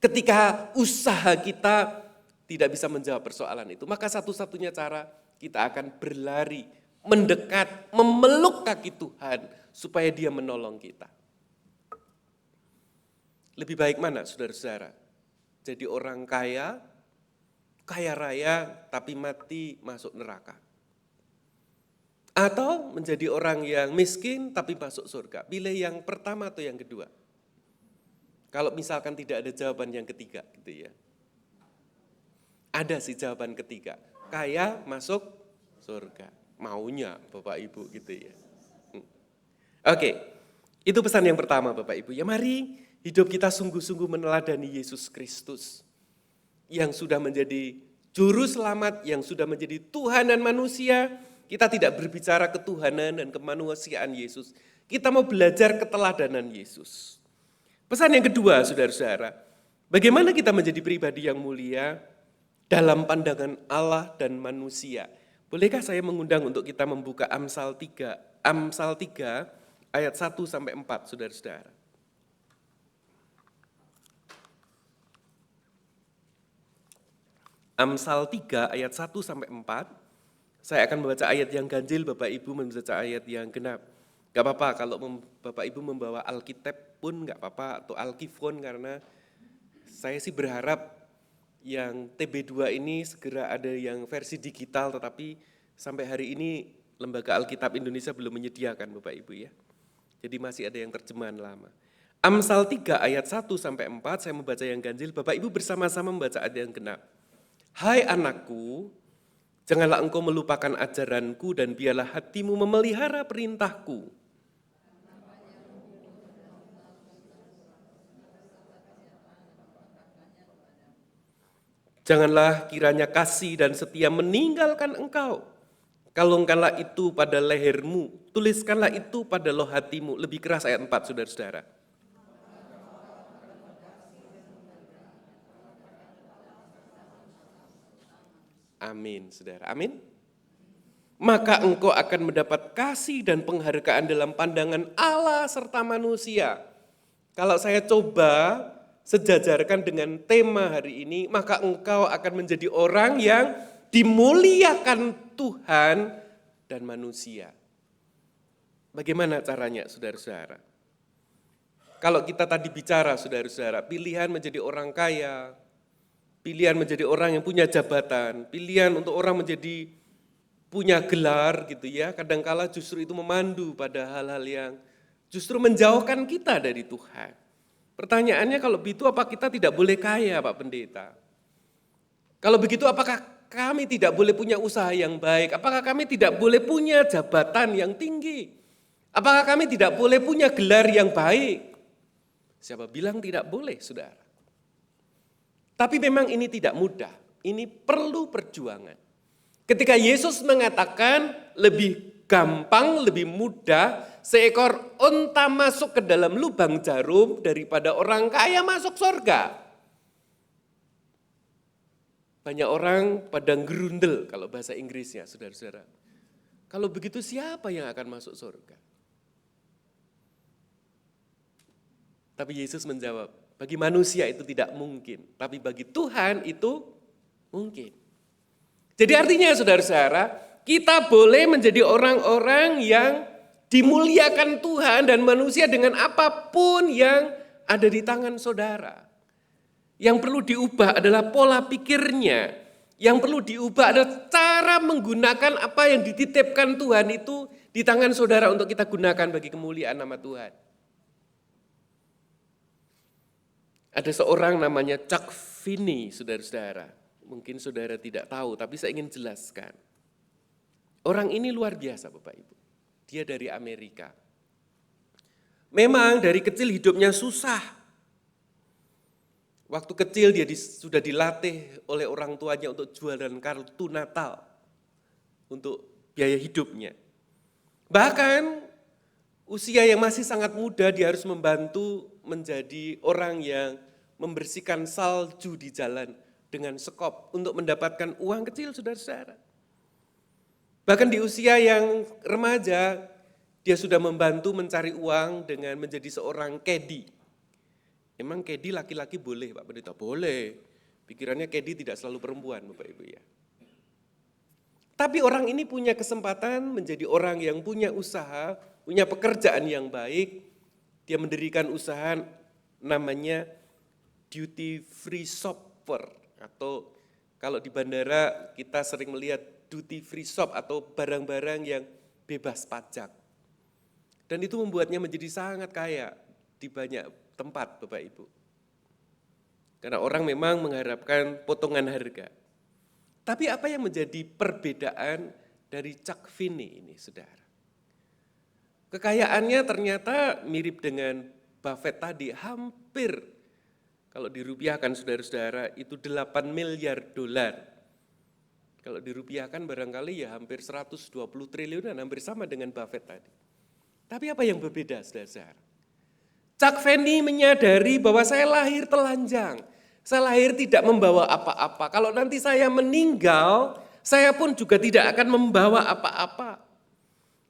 Ketika usaha kita tidak bisa menjawab persoalan itu, maka satu-satunya cara kita akan berlari, mendekat, memeluk kaki Tuhan supaya Dia menolong kita. Lebih baik mana saudara-saudara? Jadi orang kaya, kaya raya tapi mati masuk neraka. Atau menjadi orang yang miskin tapi masuk surga. Pilih yang pertama atau yang kedua? Kalau misalkan tidak ada jawaban yang ketiga gitu ya. Ada sih jawaban ketiga. Kaya masuk surga. Maunya Bapak Ibu gitu ya. Oke, itu pesan yang pertama Bapak Ibu. Ya mari hidup kita sungguh-sungguh meneladani Yesus Kristus yang sudah menjadi juru selamat, yang sudah menjadi Tuhan dan manusia. Kita tidak berbicara ketuhanan dan kemanusiaan Yesus. Kita mau belajar keteladanan Yesus. Pesan yang kedua, saudara-saudara, bagaimana kita menjadi pribadi yang mulia dalam pandangan Allah dan manusia. Bolehkah saya mengundang untuk kita membuka Amsal 3 ayat 1-4, saudara-saudara. Amsal 3 ayat 1-4, saya akan membaca ayat yang ganjil, Bapak Ibu membaca ayat yang genap. Gak apa-apa kalau Bapak Ibu membawa Alkitab pun gak apa-apa, atau Alkifon, karena saya sih berharap yang TB2 ini segera ada yang versi digital, tetapi sampai hari ini Lembaga Alkitab Indonesia belum menyediakan Bapak Ibu ya. Jadi masih ada yang terjemahan lama. Amsal 3 ayat 1-4, saya membaca yang ganjil, Bapak Ibu bersama-sama membaca ayat yang genap. Hai anakku, janganlah engkau melupakan ajaranku dan biarlah hatimu memelihara perintahku. Janganlah kiranya kasih dan setia meninggalkan engkau. Kalungkanlah itu pada lehermu, tuliskanlah itu pada loh hatimu. Lebih keras ayat 4, saudara-saudara. Amin, saudara. Amin. Maka engkau akan mendapat kasih dan penghargaan dalam pandangan Allah serta manusia. Kalau saya coba sejajarkan dengan tema hari ini, maka engkau akan menjadi orang yang dimuliakan Tuhan dan manusia. Bagaimana caranya, saudara-saudara? Kalau kita tadi bicara, saudara-saudara, pilihan menjadi orang kaya, pilihan menjadi orang yang punya jabatan, pilihan untuk orang menjadi punya gelar gitu ya, kadangkala justru itu memandu pada hal-hal yang justru menjauhkan kita dari Tuhan. Pertanyaannya kalau begitu apa kita tidak boleh kaya Pak Pendeta? Kalau begitu apakah kami tidak boleh punya usaha yang baik? Apakah kami tidak boleh punya jabatan yang tinggi? Apakah kami tidak boleh punya gelar yang baik? Siapa bilang tidak boleh, saudara? Tapi memang ini tidak mudah, ini perlu perjuangan. Ketika Yesus mengatakan lebih gampang, lebih mudah seekor unta masuk ke dalam lubang jarum daripada orang kaya masuk surga. Banyak orang pada gerundel kalau bahasa Inggrisnya, saudara-saudara. Kalau begitu siapa yang akan masuk surga? Tapi Yesus menjawab, bagi manusia itu tidak mungkin, tapi bagi Tuhan itu mungkin. Jadi artinya saudara-saudara, kita boleh menjadi orang-orang yang dimuliakan Tuhan dan manusia dengan apapun yang ada di tangan saudara. Yang perlu diubah adalah pola pikirnya. Yang perlu diubah adalah cara menggunakan apa yang dititipkan Tuhan itu di tangan saudara untuk kita gunakan bagi kemuliaan nama Tuhan. Ada seorang namanya Chuck Finney, saudara-saudara. mungkin saudara tidak tahu, tapi saya ingin jelaskan. Orang ini luar biasa Bapak Ibu. Dia dari Amerika. Memang dari kecil hidupnya susah. Waktu kecil dia sudah dilatih oleh orang tuanya untuk jualan kartu Natal untuk biaya hidupnya. Bahkan usia yang masih sangat muda dia harus membantu menjadi orang yang membersihkan salju di jalan dengan sekop untuk mendapatkan uang kecil saudara-saudara. Bahkan di usia yang remaja dia sudah membantu mencari uang dengan menjadi seorang kedi. Emang kedi laki-laki boleh Pak Pendeta? Boleh. Pikirannya kedi tidak selalu perempuan Bapak Ibu ya. Tapi orang ini punya kesempatan menjadi orang yang punya usaha, punya pekerjaan yang baik. Dia mendirikan usaha namanya duty free shopper. Atau kalau di bandara kita sering melihat duty free shop atau barang-barang yang bebas pajak. Dan itu membuatnya menjadi sangat kaya di banyak tempat Bapak Ibu. Karena orang memang mengharapkan potongan harga. Tapi apa yang menjadi perbedaan dari Chuck Finney ini saudara? Kekayaannya ternyata mirip dengan Buffett tadi, hampir kalau dirupiahkan saudara-saudara itu 8 miliar dolar. Kalau dirupiahkan barangkali ya hampir 120 triliunan, hampir sama dengan Buffett tadi. Tapi apa yang berbeda saudara-saudara? Chuck Finney menyadari bahwa saya lahir telanjang, saya lahir tidak membawa apa-apa. Kalau nanti saya meninggal, saya pun juga tidak akan membawa apa-apa.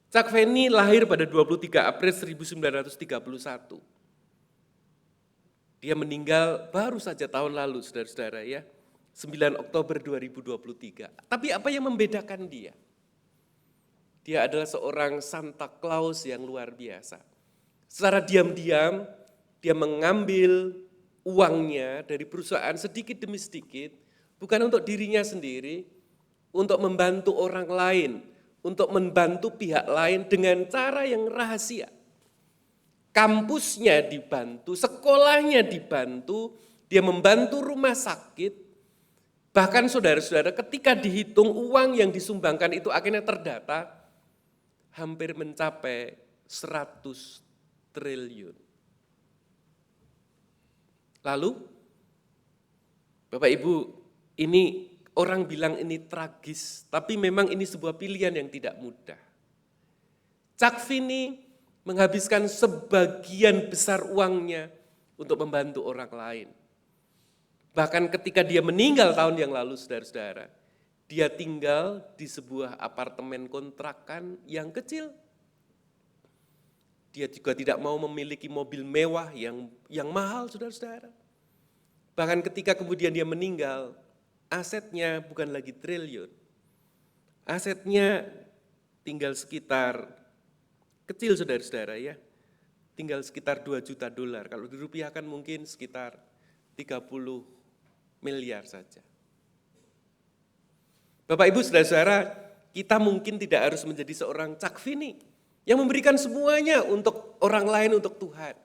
Chuck Finney lahir pada 23 April 1931. Dia meninggal baru saja tahun lalu saudara-saudara ya, 9 Oktober 2023. Tapi apa yang membedakan dia? Dia adalah seorang Santa Claus yang luar biasa. Secara diam-diam, dia mengambil uangnya dari perusahaan sedikit demi sedikit, bukan untuk dirinya sendiri, untuk membantu orang lain, untuk membantu pihak lain dengan cara yang rahasia. Kampusnya dibantu, sekolahnya dibantu, dia membantu rumah sakit. Bahkan saudara-saudara ketika dihitung uang yang disumbangkan itu akhirnya terdata, hampir mencapai 100 triliun. Lalu, Bapak Ibu, ini orang bilang ini tragis, tapi memang ini sebuah pilihan yang tidak mudah. Chuck Finney menghabiskan sebagian besar uangnya untuk membantu orang lain. Bahkan ketika dia meninggal tahun yang lalu, saudara-saudara, dia tinggal di sebuah apartemen kontrakan yang kecil. Dia juga tidak mau memiliki mobil mewah yang mahal, saudara-saudara. Bahkan ketika kemudian dia meninggal, asetnya bukan lagi triliun. Asetnya tinggal sekitar, kecil saudara-saudara ya, tinggal sekitar 2 juta dolar. Kalau dirupiahkan mungkin sekitar 30 miliar saja. Bapak Ibu saudara-saudara, kita mungkin tidak harus menjadi seorang Chuck Finney yang memberikan semuanya untuk orang lain, untuk Tuhan.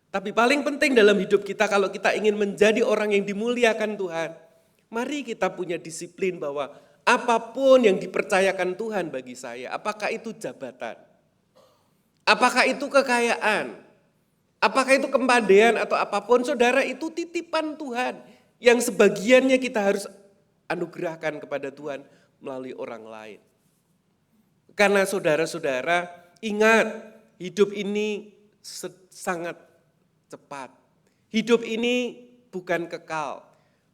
Tapi paling penting dalam hidup kita kalau kita ingin menjadi orang yang dimuliakan Tuhan, mari kita punya disiplin bahwa apapun yang dipercayakan Tuhan bagi saya, apakah itu jabatan, apakah itu kekayaan, apakah itu kepandaian atau apapun, saudara itu titipan Tuhan yang sebagiannya kita harus anugerahkan kepada Tuhan melalui orang lain. Karena saudara-saudara, ingat, hidup ini sangat cepat. Hidup ini bukan kekal.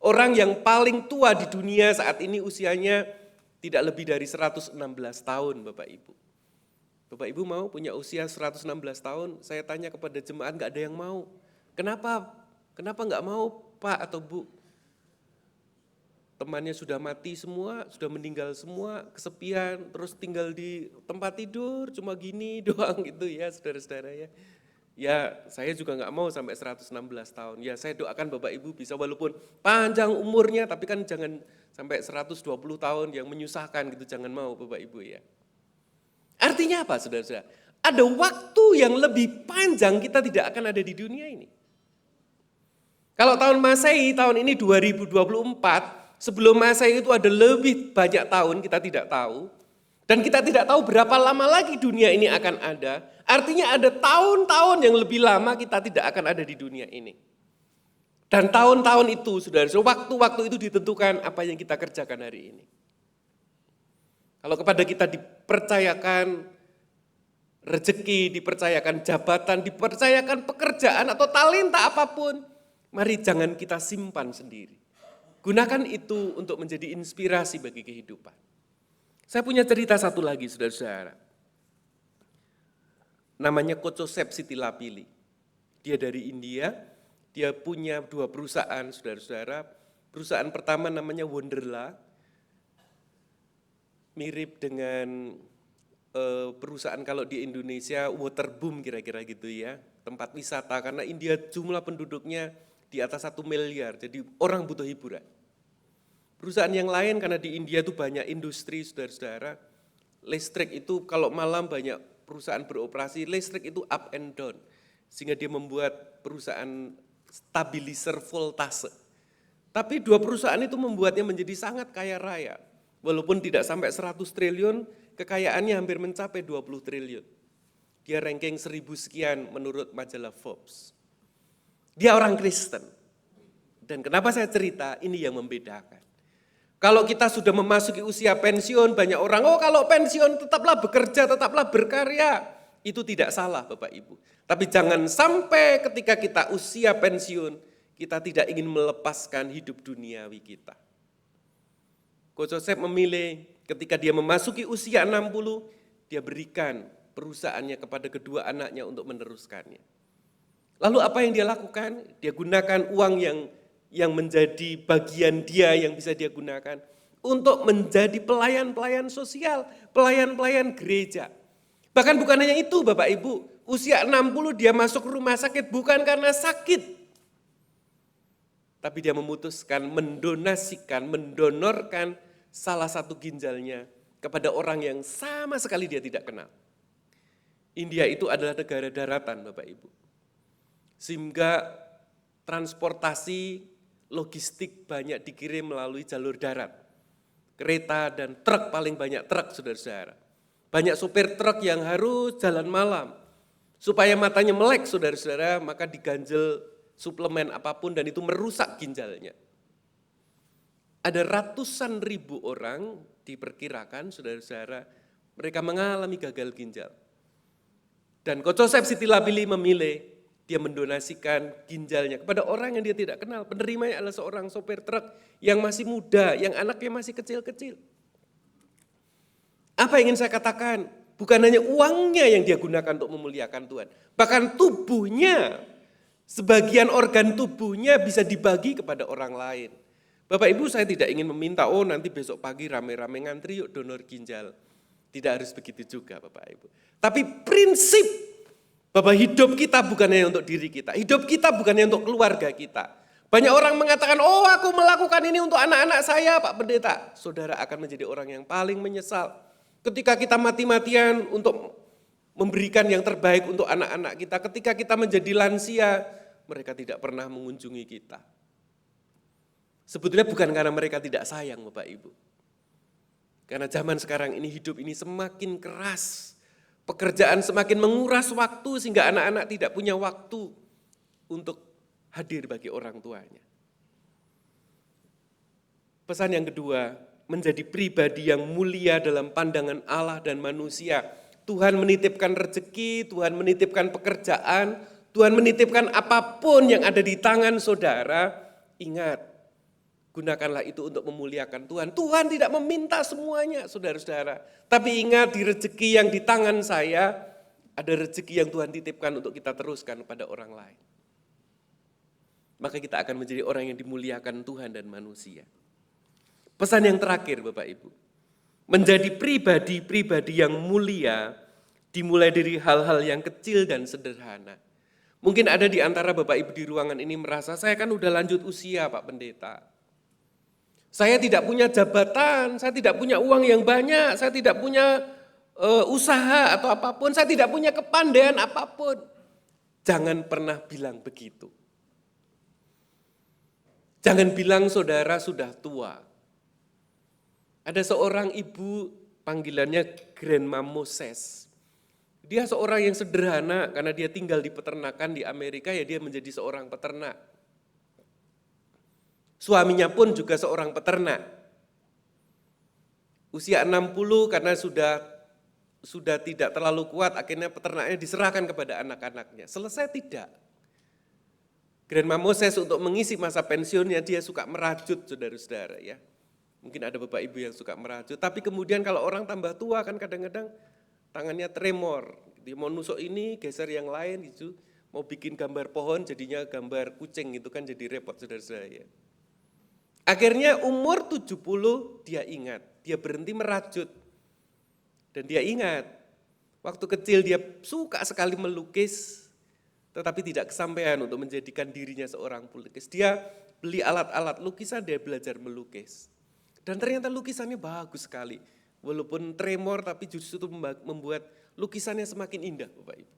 Orang yang paling tua di dunia saat ini usianya tidak lebih dari 116 tahun, Bapak Ibu. Bapak Ibu mau punya usia 116 tahun? Saya tanya kepada jemaat, nggak ada yang mau. Kenapa? Kenapa nggak mau, Pak atau Bu? Temannya sudah mati semua, sudah meninggal semua, kesepian, terus tinggal di tempat tidur, cuma gini doang gitu ya saudara-saudara ya. Ya saya juga nggak mau sampai 116 tahun, ya saya doakan Bapak Ibu bisa walaupun panjang umurnya, tapi kan jangan sampai 120 tahun yang menyusahkan gitu, jangan mau Bapak Ibu ya. Artinya apa saudara-saudara? Ada waktu yang lebih panjang kita tidak akan ada di dunia ini. Kalau tahun Masehi, tahun ini 2024, sebelum Masehi itu ada lebih banyak tahun, kita tidak tahu. Dan kita tidak tahu berapa lama lagi dunia ini akan ada. Artinya ada tahun-tahun yang lebih lama kita tidak akan ada di dunia ini. Dan tahun-tahun itu, saudara, waktu-waktu itu ditentukan apa yang kita kerjakan hari ini. Kalau kepada kita dipercayakan rezeki, dipercayakan jabatan, dipercayakan pekerjaan atau talenta apapun, mari jangan kita simpan sendiri. Gunakan itu untuk menjadi inspirasi bagi kehidupan. Saya punya cerita satu lagi, saudara-saudara. Namanya Coach Joseph Sitilapili. Dia dari India, dia punya 2 perusahaan, saudara-saudara. Perusahaan pertama namanya Wonderla, mirip dengan perusahaan kalau di Indonesia Waterboom kira-kira gitu ya, tempat wisata, karena India jumlah penduduknya di atas 1 miliar, jadi orang butuh hiburan. Perusahaan yang lain karena di India itu banyak industri, saudara-saudara, listrik itu kalau malam banyak perusahaan beroperasi, listrik itu up and down, sehingga dia membuat perusahaan stabilizer voltase. Tapi 2 perusahaan itu membuatnya menjadi sangat kaya raya, walaupun tidak sampai 100 triliun, kekayaannya hampir mencapai 20 triliun. Dia ranking 1000 sekian menurut majalah Forbes. Dia orang Kristen. Dan kenapa saya cerita, ini yang membedakan. Kalau kita sudah memasuki usia pensiun, banyak orang, oh kalau pensiun tetaplah bekerja, tetaplah berkarya. Itu tidak salah Bapak Ibu. Tapi jangan sampai ketika kita usia pensiun, kita tidak ingin melepaskan hidup duniawi kita. Coach Joseph memilih ketika dia memasuki usia 60, dia berikan perusahaannya kepada kedua anaknya untuk meneruskannya. Lalu apa yang dia lakukan? Dia gunakan uang yang menjadi bagian dia yang bisa dia gunakan untuk menjadi pelayan-pelayan sosial, pelayan-pelayan gereja. Bahkan bukan hanya itu Bapak Ibu, usia 60 dia masuk rumah sakit bukan karena sakit. Tapi dia memutuskan mendonorkan salah satu ginjalnya kepada orang yang sama sekali dia tidak kenal. India itu adalah negara daratan Bapak Ibu. Sehingga transportasi logistik banyak dikirim melalui jalur darat. Kereta dan truk paling banyak truk saudara-saudara. Banyak supir truk yang harus jalan malam. Supaya matanya melek saudara-saudara, maka diganjel suplemen apapun dan itu merusak ginjalnya. Ada ratusan ribu orang diperkirakan saudara-saudara, mereka mengalami gagal ginjal. Dan Coach Joseph Sitilapili memilih, dia mendonasikan ginjalnya kepada orang yang dia tidak kenal. Penerimanya adalah seorang sopir truk yang masih muda, yang anaknya masih kecil-kecil. Apa yang ingin saya katakan? Bukan hanya uangnya yang dia gunakan untuk memuliakan Tuhan. Bahkan tubuhnya, sebagian organ tubuhnya bisa dibagi kepada orang lain. Bapak Ibu saya tidak ingin meminta, oh nanti besok pagi rame-rame ngantri yuk donor ginjal. Tidak harus begitu juga Bapak Ibu. Tapi prinsip bahwa hidup kita bukan hanya untuk diri kita, hidup kita bukan hanya untuk keluarga kita. Banyak orang mengatakan, oh aku melakukan ini untuk anak-anak saya Pak Pendeta. Saudara akan menjadi orang yang paling menyesal. Ketika kita mati-matian untuk memberikan yang terbaik untuk anak-anak kita, ketika kita menjadi lansia, mereka tidak pernah mengunjungi kita. Sebetulnya bukan karena mereka tidak sayang Bapak Ibu. Karena zaman sekarang ini hidup ini semakin keras. Pekerjaan semakin menguras waktu sehingga anak-anak tidak punya waktu untuk hadir bagi orang tuanya. Pesan yang kedua, menjadi pribadi yang mulia dalam pandangan Allah dan manusia. Tuhan menitipkan rezeki, Tuhan menitipkan pekerjaan, Tuhan menitipkan apapun yang ada di tangan saudara. Ingat, gunakanlah itu untuk memuliakan Tuhan. Tuhan tidak meminta semuanya, saudara-saudara. Tapi ingat di rezeki yang di tangan saya, ada rezeki yang Tuhan titipkan untuk kita teruskan kepada orang lain. Maka kita akan menjadi orang yang dimuliakan Tuhan dan manusia. Pesan yang terakhir Bapak Ibu. Menjadi pribadi-pribadi yang mulia, dimulai dari hal-hal yang kecil dan sederhana. Mungkin ada di antara Bapak Ibu di ruangan ini merasa, saya kan udah lanjut usia Pak Pendeta. Saya tidak punya jabatan, saya tidak punya uang yang banyak, saya tidak punya usaha atau apapun, saya tidak punya kepandaian apapun. Jangan pernah bilang begitu. Jangan bilang saudara sudah tua. Ada seorang ibu, panggilannya Grandma Moses. Dia seorang yang sederhana karena dia tinggal di peternakan di Amerika, ya dia menjadi seorang peternak. Suaminya pun juga seorang peternak. Usia 60 karena sudah tidak terlalu kuat, akhirnya peternaknya diserahkan kepada anak-anaknya. Selesai tidak. Grandma Moses untuk mengisi masa pensiunnya, dia suka merajut, saudara-saudara ya. Mungkin ada bapak ibu yang suka merajut, tapi kemudian kalau orang tambah tua kan kadang-kadang tangannya tremor. Dia mau nusuk ini, geser yang lain gitu. Mau bikin gambar pohon jadinya gambar kucing, itu kan jadi repot, saudara-saudara ya. Akhirnya umur 70 dia ingat, dia berhenti merajut. Dan dia ingat, waktu kecil dia suka sekali melukis, tetapi tidak kesampaian untuk menjadikan dirinya seorang pelukis. Dia beli alat-alat lukisan, dia belajar melukis. Dan ternyata lukisannya bagus sekali. Walaupun tremor, tapi justru itu membuat lukisannya semakin indah, Bapak Ibu.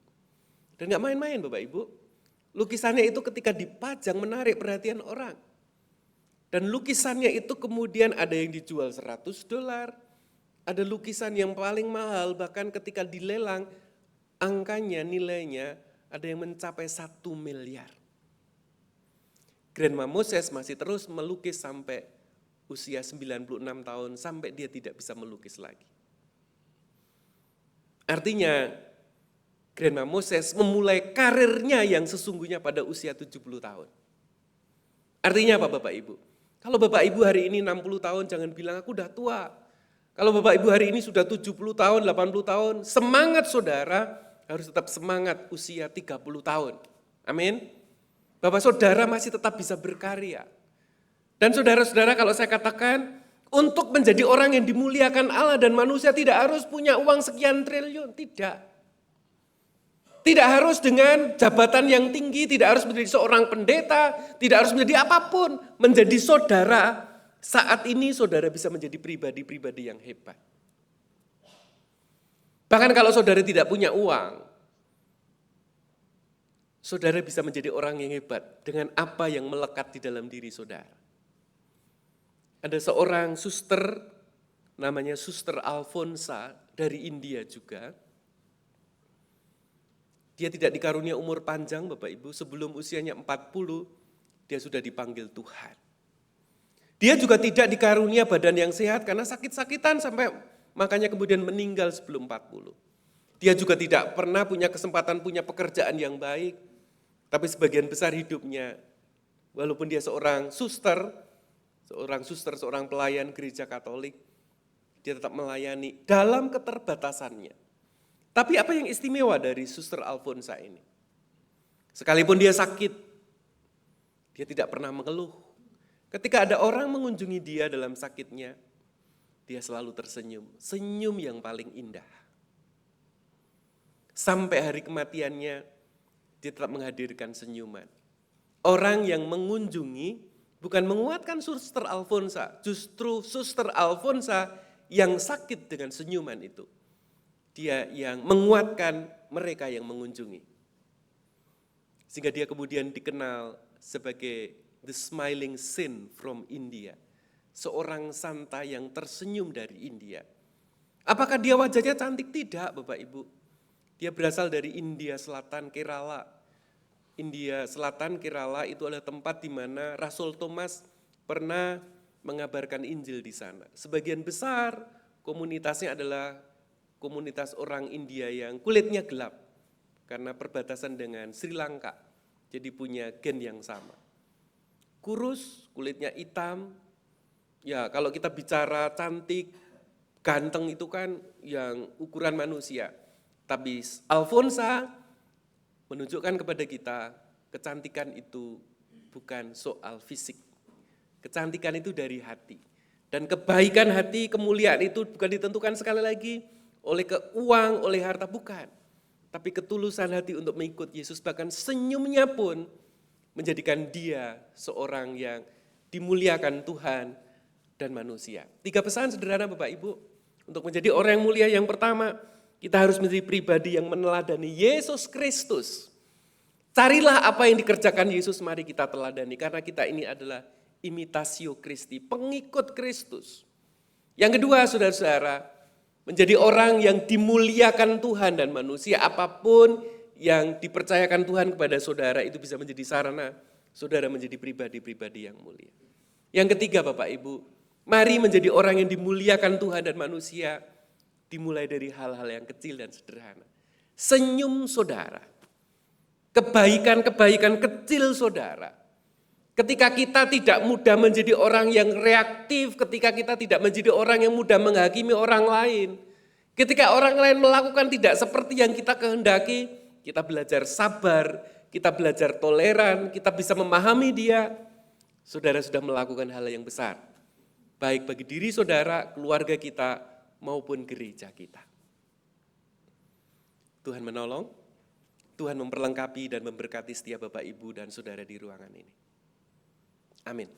Dan gak main-main, Bapak Ibu. Lukisannya itu ketika dipajang menarik perhatian orang. Dan lukisannya itu kemudian ada yang dijual $100, ada lukisan yang paling mahal, bahkan ketika dilelang, angkanya, nilainya, ada yang mencapai 1 miliar. Grandma Moses masih terus melukis sampai usia 96 tahun, sampai dia tidak bisa melukis lagi. Artinya, Grandma Moses memulai karirnya yang sesungguhnya pada usia 70 tahun. Artinya apa Bapak Ibu? Kalau Bapak Ibu hari ini 60 tahun, jangan bilang aku udah tua. Kalau Bapak Ibu hari ini sudah 70 tahun, 80 tahun, semangat saudara harus tetap semangat usia 30 tahun. Amin. Bapak saudara masih tetap bisa berkarya. Dan saudara-saudara kalau saya katakan, untuk menjadi orang yang dimuliakan Allah dan manusia tidak harus punya uang sekian triliun, tidak. Tidak harus dengan jabatan yang tinggi, tidak harus menjadi seorang pendeta, tidak harus menjadi apapun. Menjadi saudara, saat ini saudara bisa menjadi pribadi-pribadi yang hebat. Bahkan kalau saudara tidak punya uang, saudara bisa menjadi orang yang hebat dengan apa yang melekat di dalam diri saudara. Ada seorang suster, namanya Suster Alfonsa dari India juga. Dia tidak dikarunia umur panjang Bapak Ibu, sebelum usianya 40, dia sudah dipanggil Tuhan. Dia juga tidak dikarunia badan yang sehat karena sakit-sakitan sampai makanya kemudian meninggal sebelum 40. Dia juga tidak pernah punya kesempatan punya pekerjaan yang baik, tapi sebagian besar hidupnya, walaupun dia seorang suster, seorang pelayan gereja Katolik, dia tetap melayani dalam keterbatasannya. Tapi apa yang istimewa dari Suster Alfonsa ini? Sekalipun dia sakit, dia tidak pernah mengeluh. Ketika ada orang mengunjungi dia dalam sakitnya, dia selalu tersenyum, senyum yang paling indah. Sampai hari kematiannya, dia tetap menghadirkan senyuman. Orang yang mengunjungi bukan menguatkan Suster Alfonsa, justru Suster Alfonsa yang sakit dengan senyuman itu. Dia yang menguatkan mereka yang mengunjungi. Sehingga dia kemudian dikenal sebagai the smiling saint from India. Seorang santa yang tersenyum dari India. Apakah dia wajahnya cantik? Tidak Bapak Ibu. Dia berasal dari India Selatan, Kerala. India Selatan, Kerala itu adalah tempat di mana Rasul Thomas pernah mengabarkan Injil di sana. Sebagian besar komunitasnya adalah komunitas orang India yang kulitnya gelap karena perbatasan dengan Sri Lanka. Jadi punya gen yang sama. Kurus, kulitnya hitam. Ya, kalau kita bicara cantik, ganteng itu kan yang ukuran manusia. Tapi Alfonsa menunjukkan kepada kita, kecantikan itu bukan soal fisik. Kecantikan itu dari hati. Dan kebaikan hati, kemuliaan itu bukan ditentukan sekali lagi oleh keuangan, oleh harta, bukan. Tapi ketulusan hati untuk mengikut Yesus, bahkan senyumnya pun menjadikan dia seorang yang dimuliakan Tuhan dan manusia. 3 pesan sederhana Bapak Ibu, untuk menjadi orang yang mulia. Yang pertama, kita harus menjadi pribadi yang meneladani Yesus Kristus. Carilah apa yang dikerjakan Yesus, mari kita teladani. Karena kita ini adalah imitatio Christi, pengikut Kristus. Yang kedua, saudara-saudara, menjadi orang yang dimuliakan Tuhan dan manusia. Apapun yang dipercayakan Tuhan kepada saudara itu bisa menjadi sarana saudara menjadi pribadi-pribadi yang mulia. Yang ketiga, Bapak Ibu, mari menjadi orang yang dimuliakan Tuhan dan manusia, dimulai dari hal-hal yang kecil dan sederhana. Senyum saudara, kebaikan-kebaikan kecil saudara. Ketika kita tidak mudah menjadi orang yang reaktif, ketika kita tidak menjadi orang yang mudah menghakimi orang lain, ketika orang lain melakukan tidak seperti yang kita kehendaki, kita belajar sabar, kita belajar toleran, kita bisa memahami dia. Saudara sudah melakukan hal yang besar, baik bagi diri saudara, keluarga kita, maupun gereja kita. Tuhan menolong, Tuhan memperlengkapi dan memberkati setiap Bapak Ibu dan saudara di ruangan ini. Amin.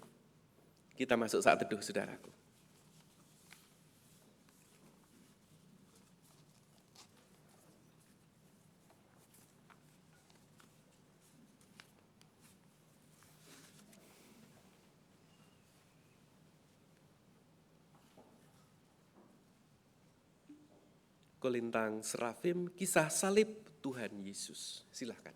Kita masuk saat teduh, saudaraku. Kolintang Serafim, kisah salib Tuhan Yesus. Silakan.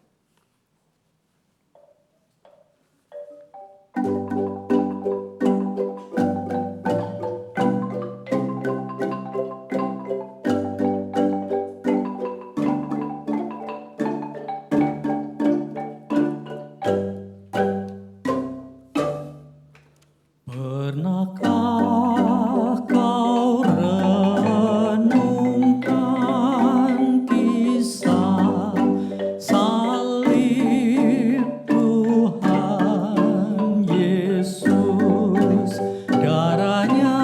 Pernahkah kau renungkan kisah salib Tuhan Yesus? Darahnya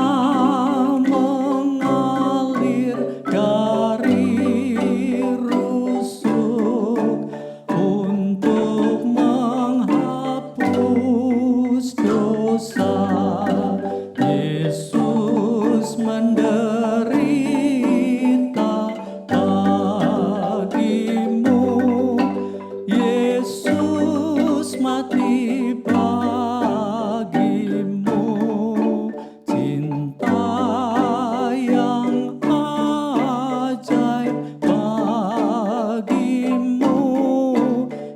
mengalir dari rusuk untuk menghapus dosa. Yesus menderita bagimu, Yesus mati bagimu. Cinta yang ajaib bagimu,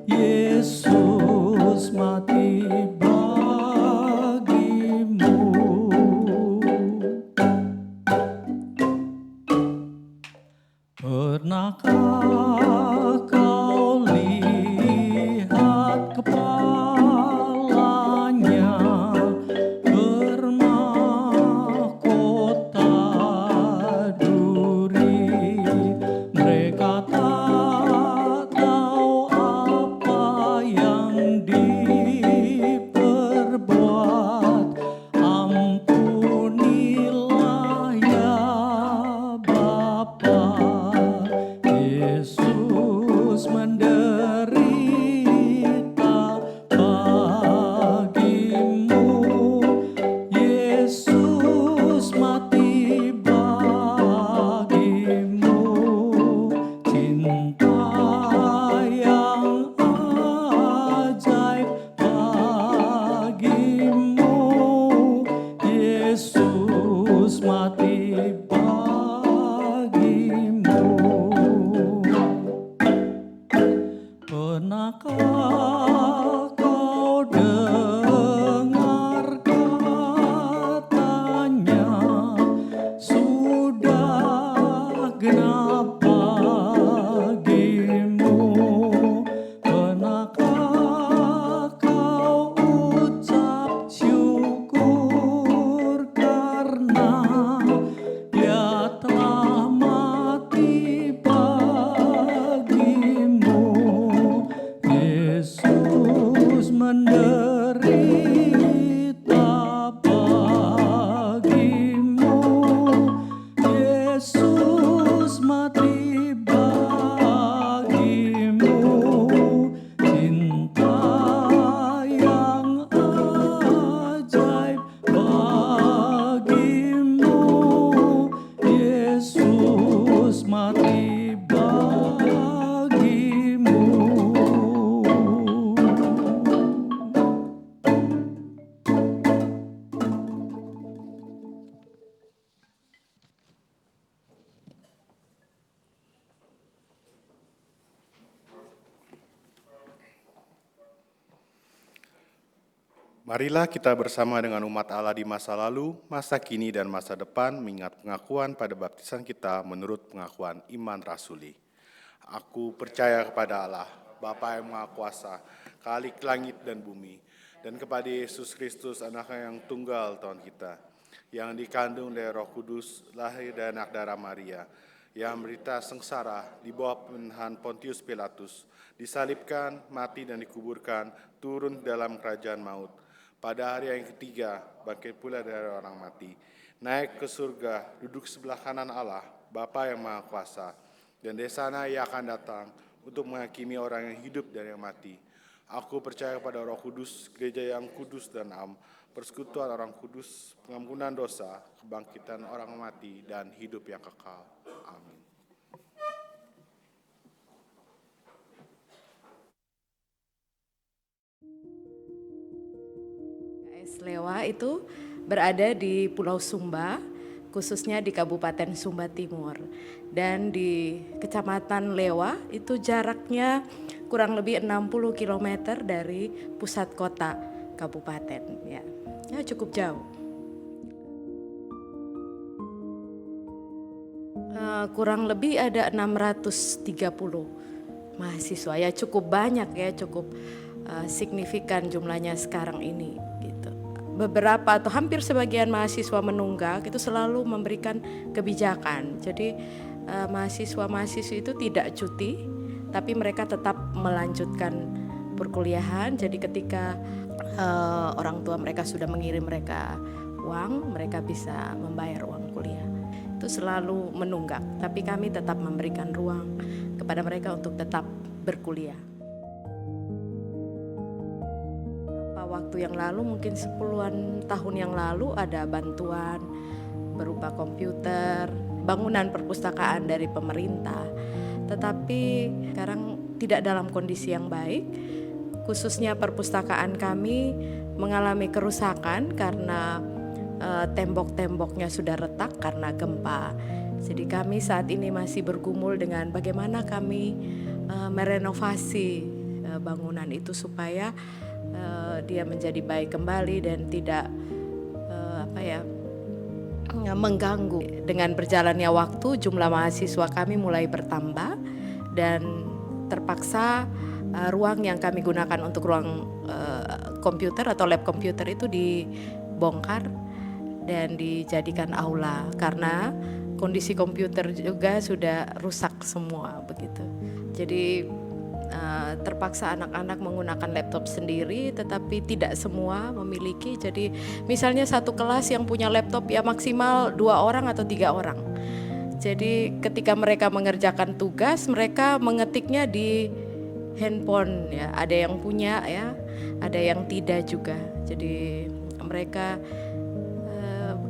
Yesus mati bagimu. Pernahkah kau lihat kepalanya bermahkota duri? Mereka tak tahu apa yang diperbuat. Ampunilah ya Bapa. Yesus menderita bagimu, Yesus mati bagimu. Cinta yang ajaib bagimu, Yesus mati bagimu. Pernahkah kau dengar katanya, sudah genap bagimu? Pernahkah kau ucap syukur karena Marilah kita bersama dengan umat Allah di masa lalu, masa kini, dan masa depan mengingat pengakuan pada baptisan kita menurut pengakuan iman rasuli. Aku percaya kepada Allah, Bapa yang Maha Kuasa, Khalik langit dan bumi, dan kepada Yesus Kristus, Anaknya yang tunggal Tuhan kita, yang dikandung dari Roh Kudus, lahir dari anak darah Maria, yang menderita sengsara di bawah pemerintahan Pontius Pilatus, disalibkan, mati dan dikuburkan, turun dalam kerajaan maut. Pada hari yang ketiga, bangkit pula dari orang mati, naik ke surga, duduk sebelah kanan Allah, Bapa yang Maha Kuasa, dan dari sana Ia akan datang untuk menghakimi orang yang hidup dan yang mati. Aku percaya kepada Roh Kudus, gereja yang kudus dan am, persekutuan orang kudus, pengampunan dosa, kebangkitan orang mati, dan hidup yang kekal. Amin. GKS Lewa itu berada di Pulau Sumba, khususnya di Kabupaten Sumba Timur. Dan di Kecamatan Lewa itu jaraknya kurang lebih 60 km dari pusat kota kabupaten. Ya cukup jauh. Kurang lebih ada 630 mahasiswa, ya cukup banyak ya, cukup signifikan jumlahnya sekarang ini gitu. Beberapa atau hampir sebagian mahasiswa menunggak itu selalu memberikan kebijakan. Jadi mahasiswa-mahasiswi itu tidak cuti, tapi mereka tetap melanjutkan perkuliahan. Jadi ketika orang tua mereka sudah mengirim mereka uang, mereka bisa membayar uang kuliah. Itu selalu menunggak, tapi kami tetap memberikan ruang kepada mereka untuk tetap berkuliah. Waktu yang lalu, mungkin 10-an tahun yang lalu, ada bantuan berupa komputer, bangunan perpustakaan dari pemerintah. Tetapi sekarang tidak dalam kondisi yang baik, khususnya perpustakaan kami mengalami kerusakan karena tembok-temboknya sudah retak karena gempa. Jadi kami saat ini masih bergumul dengan bagaimana kami merenovasi bangunan itu supaya dia menjadi baik kembali dan tidak mengganggu. Dengan berjalannya waktu, jumlah mahasiswa kami mulai bertambah dan terpaksa ruang yang kami gunakan untuk ruang komputer atau lab komputer itu dibongkar dan dijadikan aula karena kondisi komputer juga sudah rusak semua begitu. Jadi terpaksa anak-anak menggunakan laptop sendiri, tetapi tidak semua memiliki. Jadi misalnya satu kelas yang punya laptop ya maksimal 2 orang atau 3 orang. Jadi ketika mereka mengerjakan tugas, mereka mengetiknya di handphone ya. Ada yang punya ya, ada yang tidak juga. Jadi mereka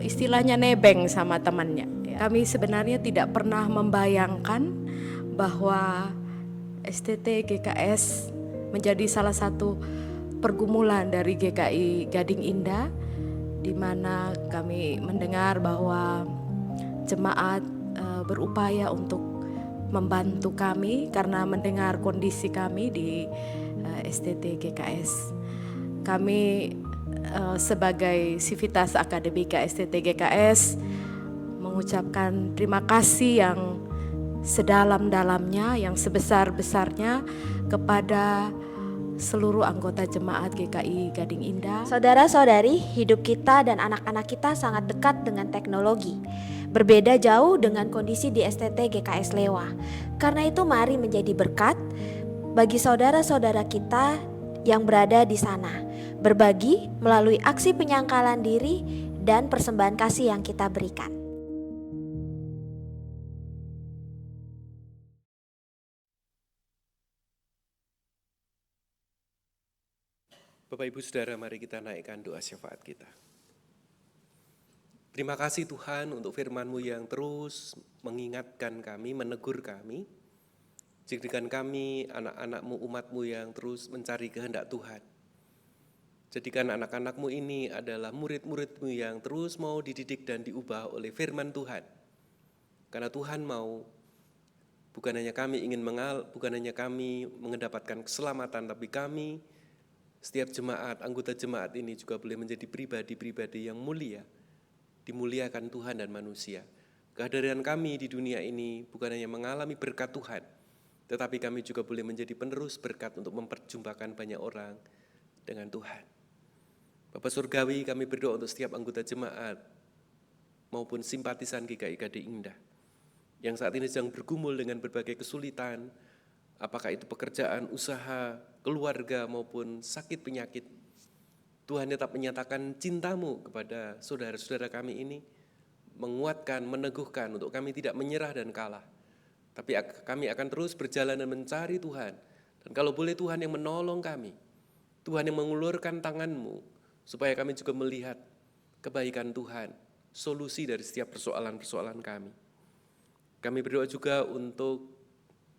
istilahnya nebeng sama temannya. Kami sebenarnya tidak pernah membayangkan bahwa STT GKS menjadi salah satu pergumulan dari GKI Gading Indah, di mana kami mendengar bahwa jemaat berupaya untuk membantu kami karena mendengar kondisi kami di STT GKS. Kami sebagai Sivitas Akademika STT GKS mengucapkan terima kasih yang sedalam-dalamnya, yang sebesar-besarnya kepada seluruh anggota jemaat GKI Gading Indah. Saudara-saudari, hidup kita dan anak-anak kita sangat dekat dengan teknologi. Berbeda jauh dengan kondisi di STT GKS Lewa. Karena itu mari menjadi berkat bagi saudara-saudara kita yang berada di sana. Berbagi melalui aksi penyangkalan diri dan persembahan kasih yang kita berikan. Bapak Ibu Saudara, mari kita naikkan doa syafaat kita. Terima kasih Tuhan untuk firman-Mu yang terus mengingatkan kami, menegur kami. Jadikan kami anak-anak-Mu, umat-Mu yang terus mencari kehendak Tuhan. Jadikan anak-anak-Mu ini adalah murid-murid-Mu yang terus mau dididik dan diubah oleh firman Tuhan. Karena Tuhan mau, bukan hanya kami mendapatkan keselamatan, tapi kami setiap jemaat, anggota jemaat ini juga boleh menjadi pribadi-pribadi yang mulia, dimuliakan Tuhan dan manusia. Kehadiran kami di dunia ini bukan hanya mengalami berkat Tuhan, tetapi kami juga boleh menjadi penerus berkat untuk memperjumpakan banyak orang dengan Tuhan. Bapak Surgawi, kami berdoa untuk setiap anggota jemaat maupun simpatisan GKI Gading Indah yang saat ini sedang bergumul dengan berbagai kesulitan, apakah itu pekerjaan, usaha, keluarga maupun sakit penyakit. Tuhan tetap menyatakan cinta-Mu kepada saudara-saudara kami ini, menguatkan, meneguhkan untuk kami tidak menyerah dan kalah. Tapi kami akan terus berjalan dan mencari Tuhan. Dan kalau boleh Tuhan yang menolong kami, Tuhan yang mengulurkan tangan-Mu, supaya kami juga melihat kebaikan Tuhan, solusi dari setiap persoalan-persoalan kami. Kami berdoa juga untuk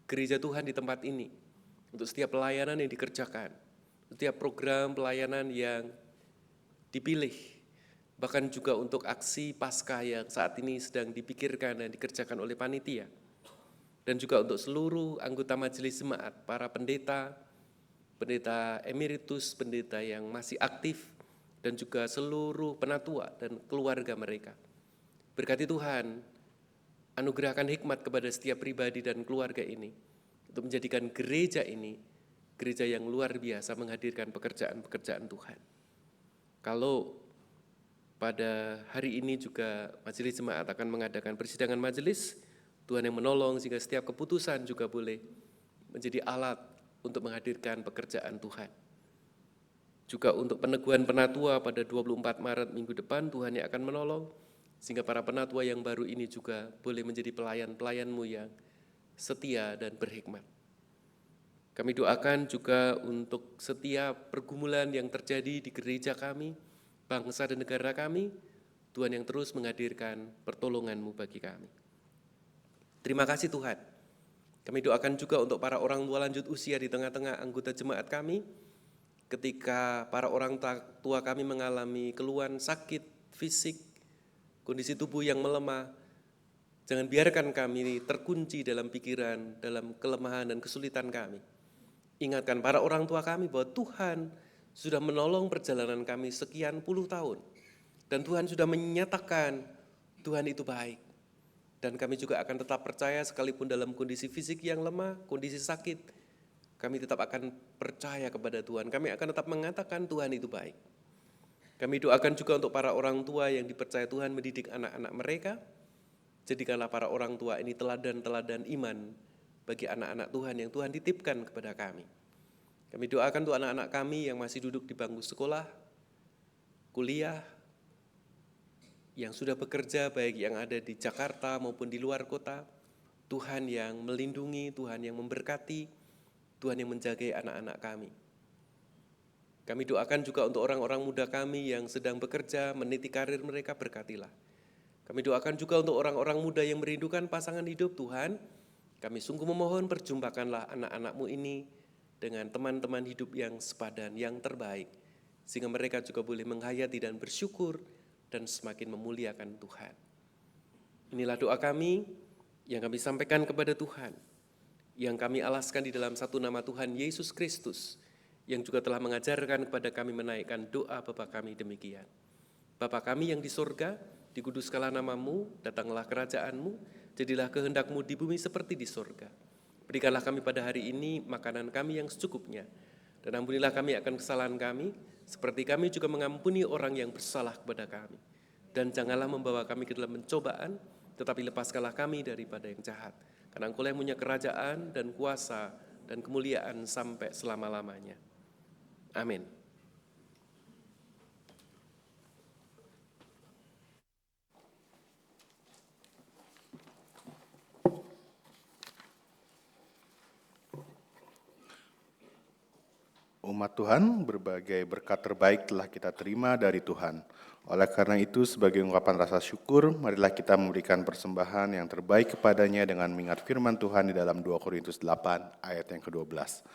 gereja Tuhan di tempat ini, untuk setiap pelayanan yang dikerjakan, setiap program pelayanan yang dipilih, bahkan juga untuk aksi Paskah yang saat ini sedang dipikirkan dan dikerjakan oleh panitia, dan juga untuk seluruh anggota majelis jemaat, para pendeta, pendeta emeritus, pendeta yang masih aktif, dan juga seluruh penatua dan keluarga mereka. Berkati Tuhan, anugerahkan hikmat kepada setiap pribadi dan keluarga ini, untuk menjadikan gereja ini, gereja yang luar biasa menghadirkan pekerjaan-pekerjaan Tuhan. Kalau pada hari ini juga majelis jemaat akan mengadakan persidangan majelis, Tuhan yang menolong sehingga setiap keputusan juga boleh menjadi alat untuk menghadirkan pekerjaan Tuhan. Juga untuk peneguhan penatua pada 24 Maret minggu depan, Tuhan yang akan menolong sehingga para penatua yang baru ini juga boleh menjadi pelayan-pelayan-Mu yang setia dan berhikmat. Kami doakan juga untuk setiap pergumulan yang terjadi di gereja kami, bangsa dan negara kami, Tuhan yang terus menghadirkan pertolongan-Mu bagi kami. Terima kasih Tuhan. Kami doakan juga untuk para orang tua lanjut usia di tengah-tengah anggota jemaat kami, ketika para orang tua kami mengalami keluhan sakit fisik, kondisi tubuh yang melemah, jangan biarkan kami terkunci dalam pikiran, dalam kelemahan dan kesulitan kami. Ingatkan para orang tua kami bahwa Tuhan sudah menolong perjalanan kami sekian puluh tahun. Dan Tuhan sudah menyatakan Tuhan itu baik. Dan kami juga akan tetap percaya sekalipun dalam kondisi fisik yang lemah, kondisi sakit, kami tetap akan percaya kepada Tuhan. Kami akan tetap mengatakan Tuhan itu baik. Kami doakan juga untuk para orang tua yang dipercaya Tuhan mendidik anak-anak mereka. Jadikanlah para orang tua ini teladan-teladan iman bagi anak-anak Tuhan yang Tuhan titipkan kepada kami. Kami doakan untuk anak-anak kami yang masih duduk di bangku sekolah, kuliah, yang sudah bekerja baik yang ada di Jakarta maupun di luar kota. Tuhan yang melindungi, Tuhan yang memberkati, Tuhan yang menjaga anak-anak kami. Kami doakan juga untuk orang-orang muda kami yang sedang bekerja, meniti karir mereka, berkatilah. Kami doakan juga untuk orang-orang muda yang merindukan pasangan hidup, Tuhan, kami sungguh memohon perjumpakanlah anak-anak-Mu ini dengan teman-teman hidup yang sepadan, yang terbaik, sehingga mereka juga boleh menghayati dan bersyukur dan semakin memuliakan Tuhan. Inilah doa kami yang kami sampaikan kepada Tuhan, yang kami alaskan di dalam satu nama Tuhan Yesus Kristus, yang juga telah mengajarkan kepada kami menaikkan doa Bapa kami demikian. Bapa kami yang di sorga, dikuduskanlah nama-Mu, datanglah kerajaan-Mu, jadilah kehendak-Mu di bumi seperti di sorga. Berikanlah kami pada hari ini makanan kami yang secukupnya, dan ampunilah kami akan kesalahan kami, seperti kami juga mengampuni orang yang bersalah kepada kami. Dan janganlah membawa kami ke dalam pencobaan, tetapi lepaskanlah kami daripada yang jahat. Karena Engkau yang punya kerajaan dan kuasa dan kemuliaan sampai selama-lamanya. Amin. Umat Tuhan, berbagai berkat terbaik telah kita terima dari Tuhan. Oleh karena itu, sebagai ungkapan rasa syukur, marilah kita memberikan persembahan yang terbaik kepadanya dengan mengingat firman Tuhan di dalam 2 Korintus 8 ayat yang ke-12.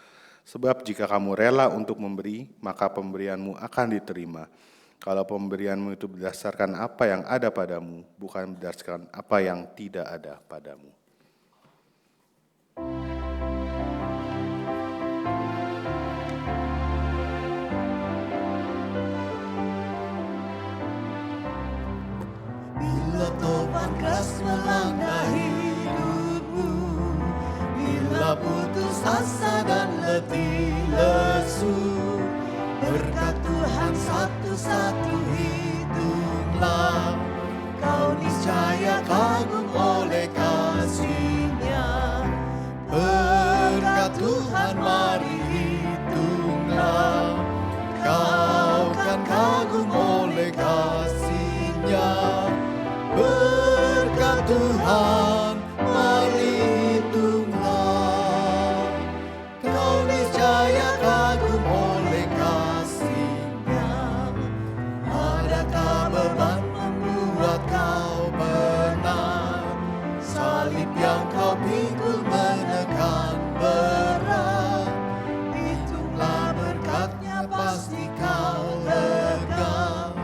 Sebab jika kamu rela untuk memberi, maka pemberianmu akan diterima. Kalau pemberianmu itu berdasarkan apa yang ada padamu, bukan berdasarkan apa yang tidak ada padamu. beban keras melanda hidupmu. Bila putus asa dan letih lesu, berkat Tuhan satu-satu hitunglah. Kau niscaya kagum oleh kasih-Nya. Berkat Tuhan mari hitunglah. Kau kan kagum oleh kasih-Nya. Berkat Tuhan mari hitunglah. Kau niscaya kagum oleh kasih-Nya. Adakah beban membuat kau benar? Salib yang kau pikul menekan berat. Hitunglah berkatnya pasti kau lega,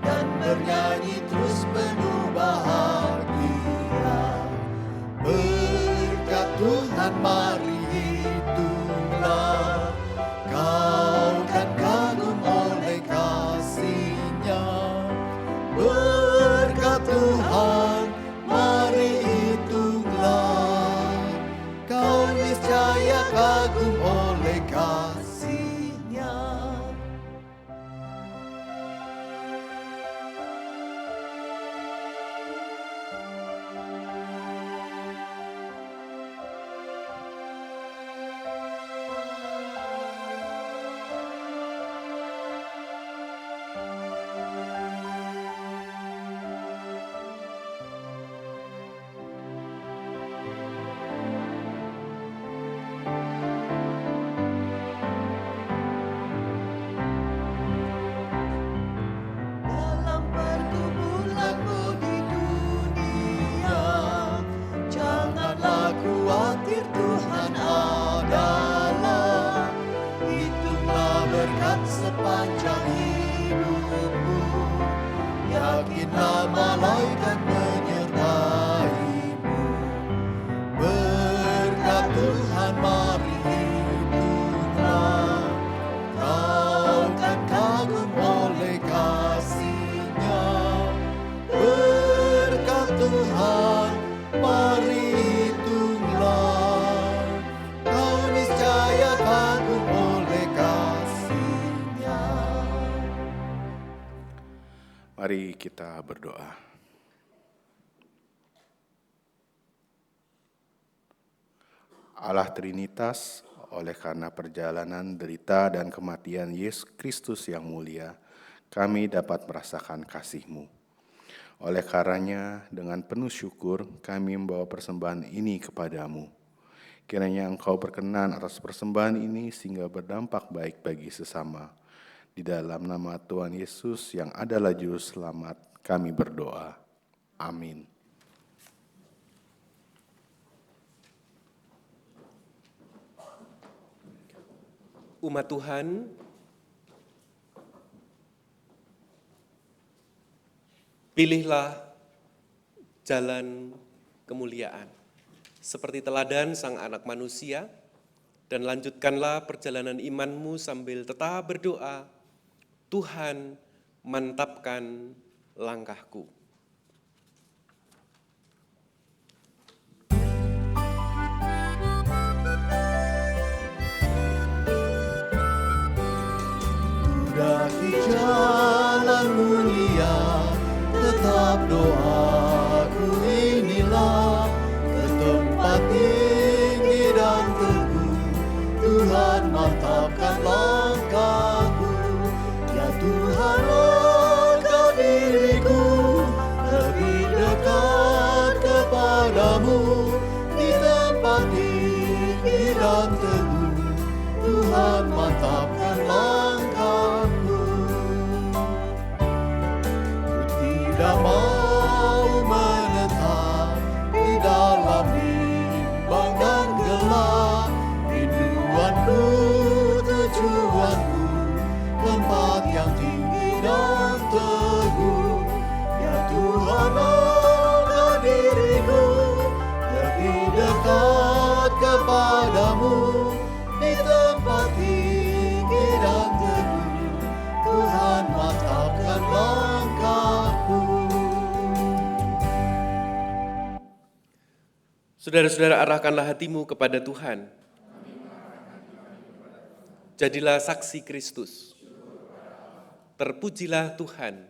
dan bernyanyi terus penuh bahagia. Berkat Tuhan mari hitunglah. Kau kan kagum oleh kasih-Nya. Berkat Tuhan mari hitunglah. Kau niscaya kagum oleh kasih-Nya. Dalam pergumulanmu di dunia, janganlah khawatir, Tuhan adalah. Hitunglah berkat sepanjang hidupmu. Yakinlah malaikat menyertaimu. Berkat Tuhan mari hitunglah. Kau kan kagum oleh kasih-Nya. Berkat Tuhan mari hitunglah. Kau niscaya kagum oleh kasih-Nya. Mari kita berdoa. Allah Trinitas, oleh karena perjalanan derita dan kematian Yesus Kristus yang mulia, kami dapat merasakan kasih-Mu. Oleh karenanya, dengan penuh syukur, kami membawa persembahan ini kepadamu. Kiranya Engkau berkenan atas persembahan ini sehingga berdampak baik bagi sesama. Di dalam nama Tuhan Yesus yang adalah Juru Selamat, kami berdoa. Amin. Umat Tuhan, pilihlah jalan kemuliaan seperti teladan Sang Anak Manusia, dan lanjutkanlah perjalanan imanmu sambil tetap berdoa, Tuhan mantapkan langkahku. Daki jalan mulia, tetap doaku inilah, ke tempat tinggi dan teguh, Tuhan mantapkan langkahku. Ya Tuhan, Engkau diriku lebih dekat kepadamu, di tempat tinggi dan teguh, Tuhan mantapkan langkahku. Ku tidak mau Saudara-saudara, arahkanlah hatimu kepada Tuhan. Jadilah saksi Kristus. Terpujilah Tuhan.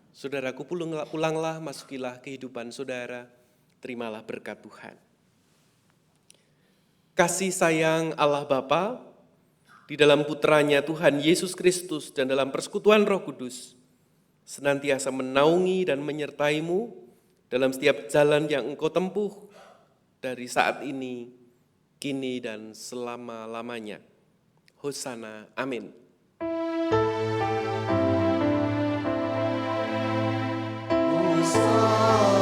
Saudaraku, pulanglah, masukilah kehidupan saudara, terimalah berkat Tuhan. Kasih sayang Allah Bapa di dalam putranya Tuhan Yesus Kristus dan dalam persekutuan Roh Kudus senantiasa menaungi dan menyertaimu dalam setiap jalan yang engkau tempuh dari saat ini, kini, dan selama-lamanya. Hosana, amin. Hosana,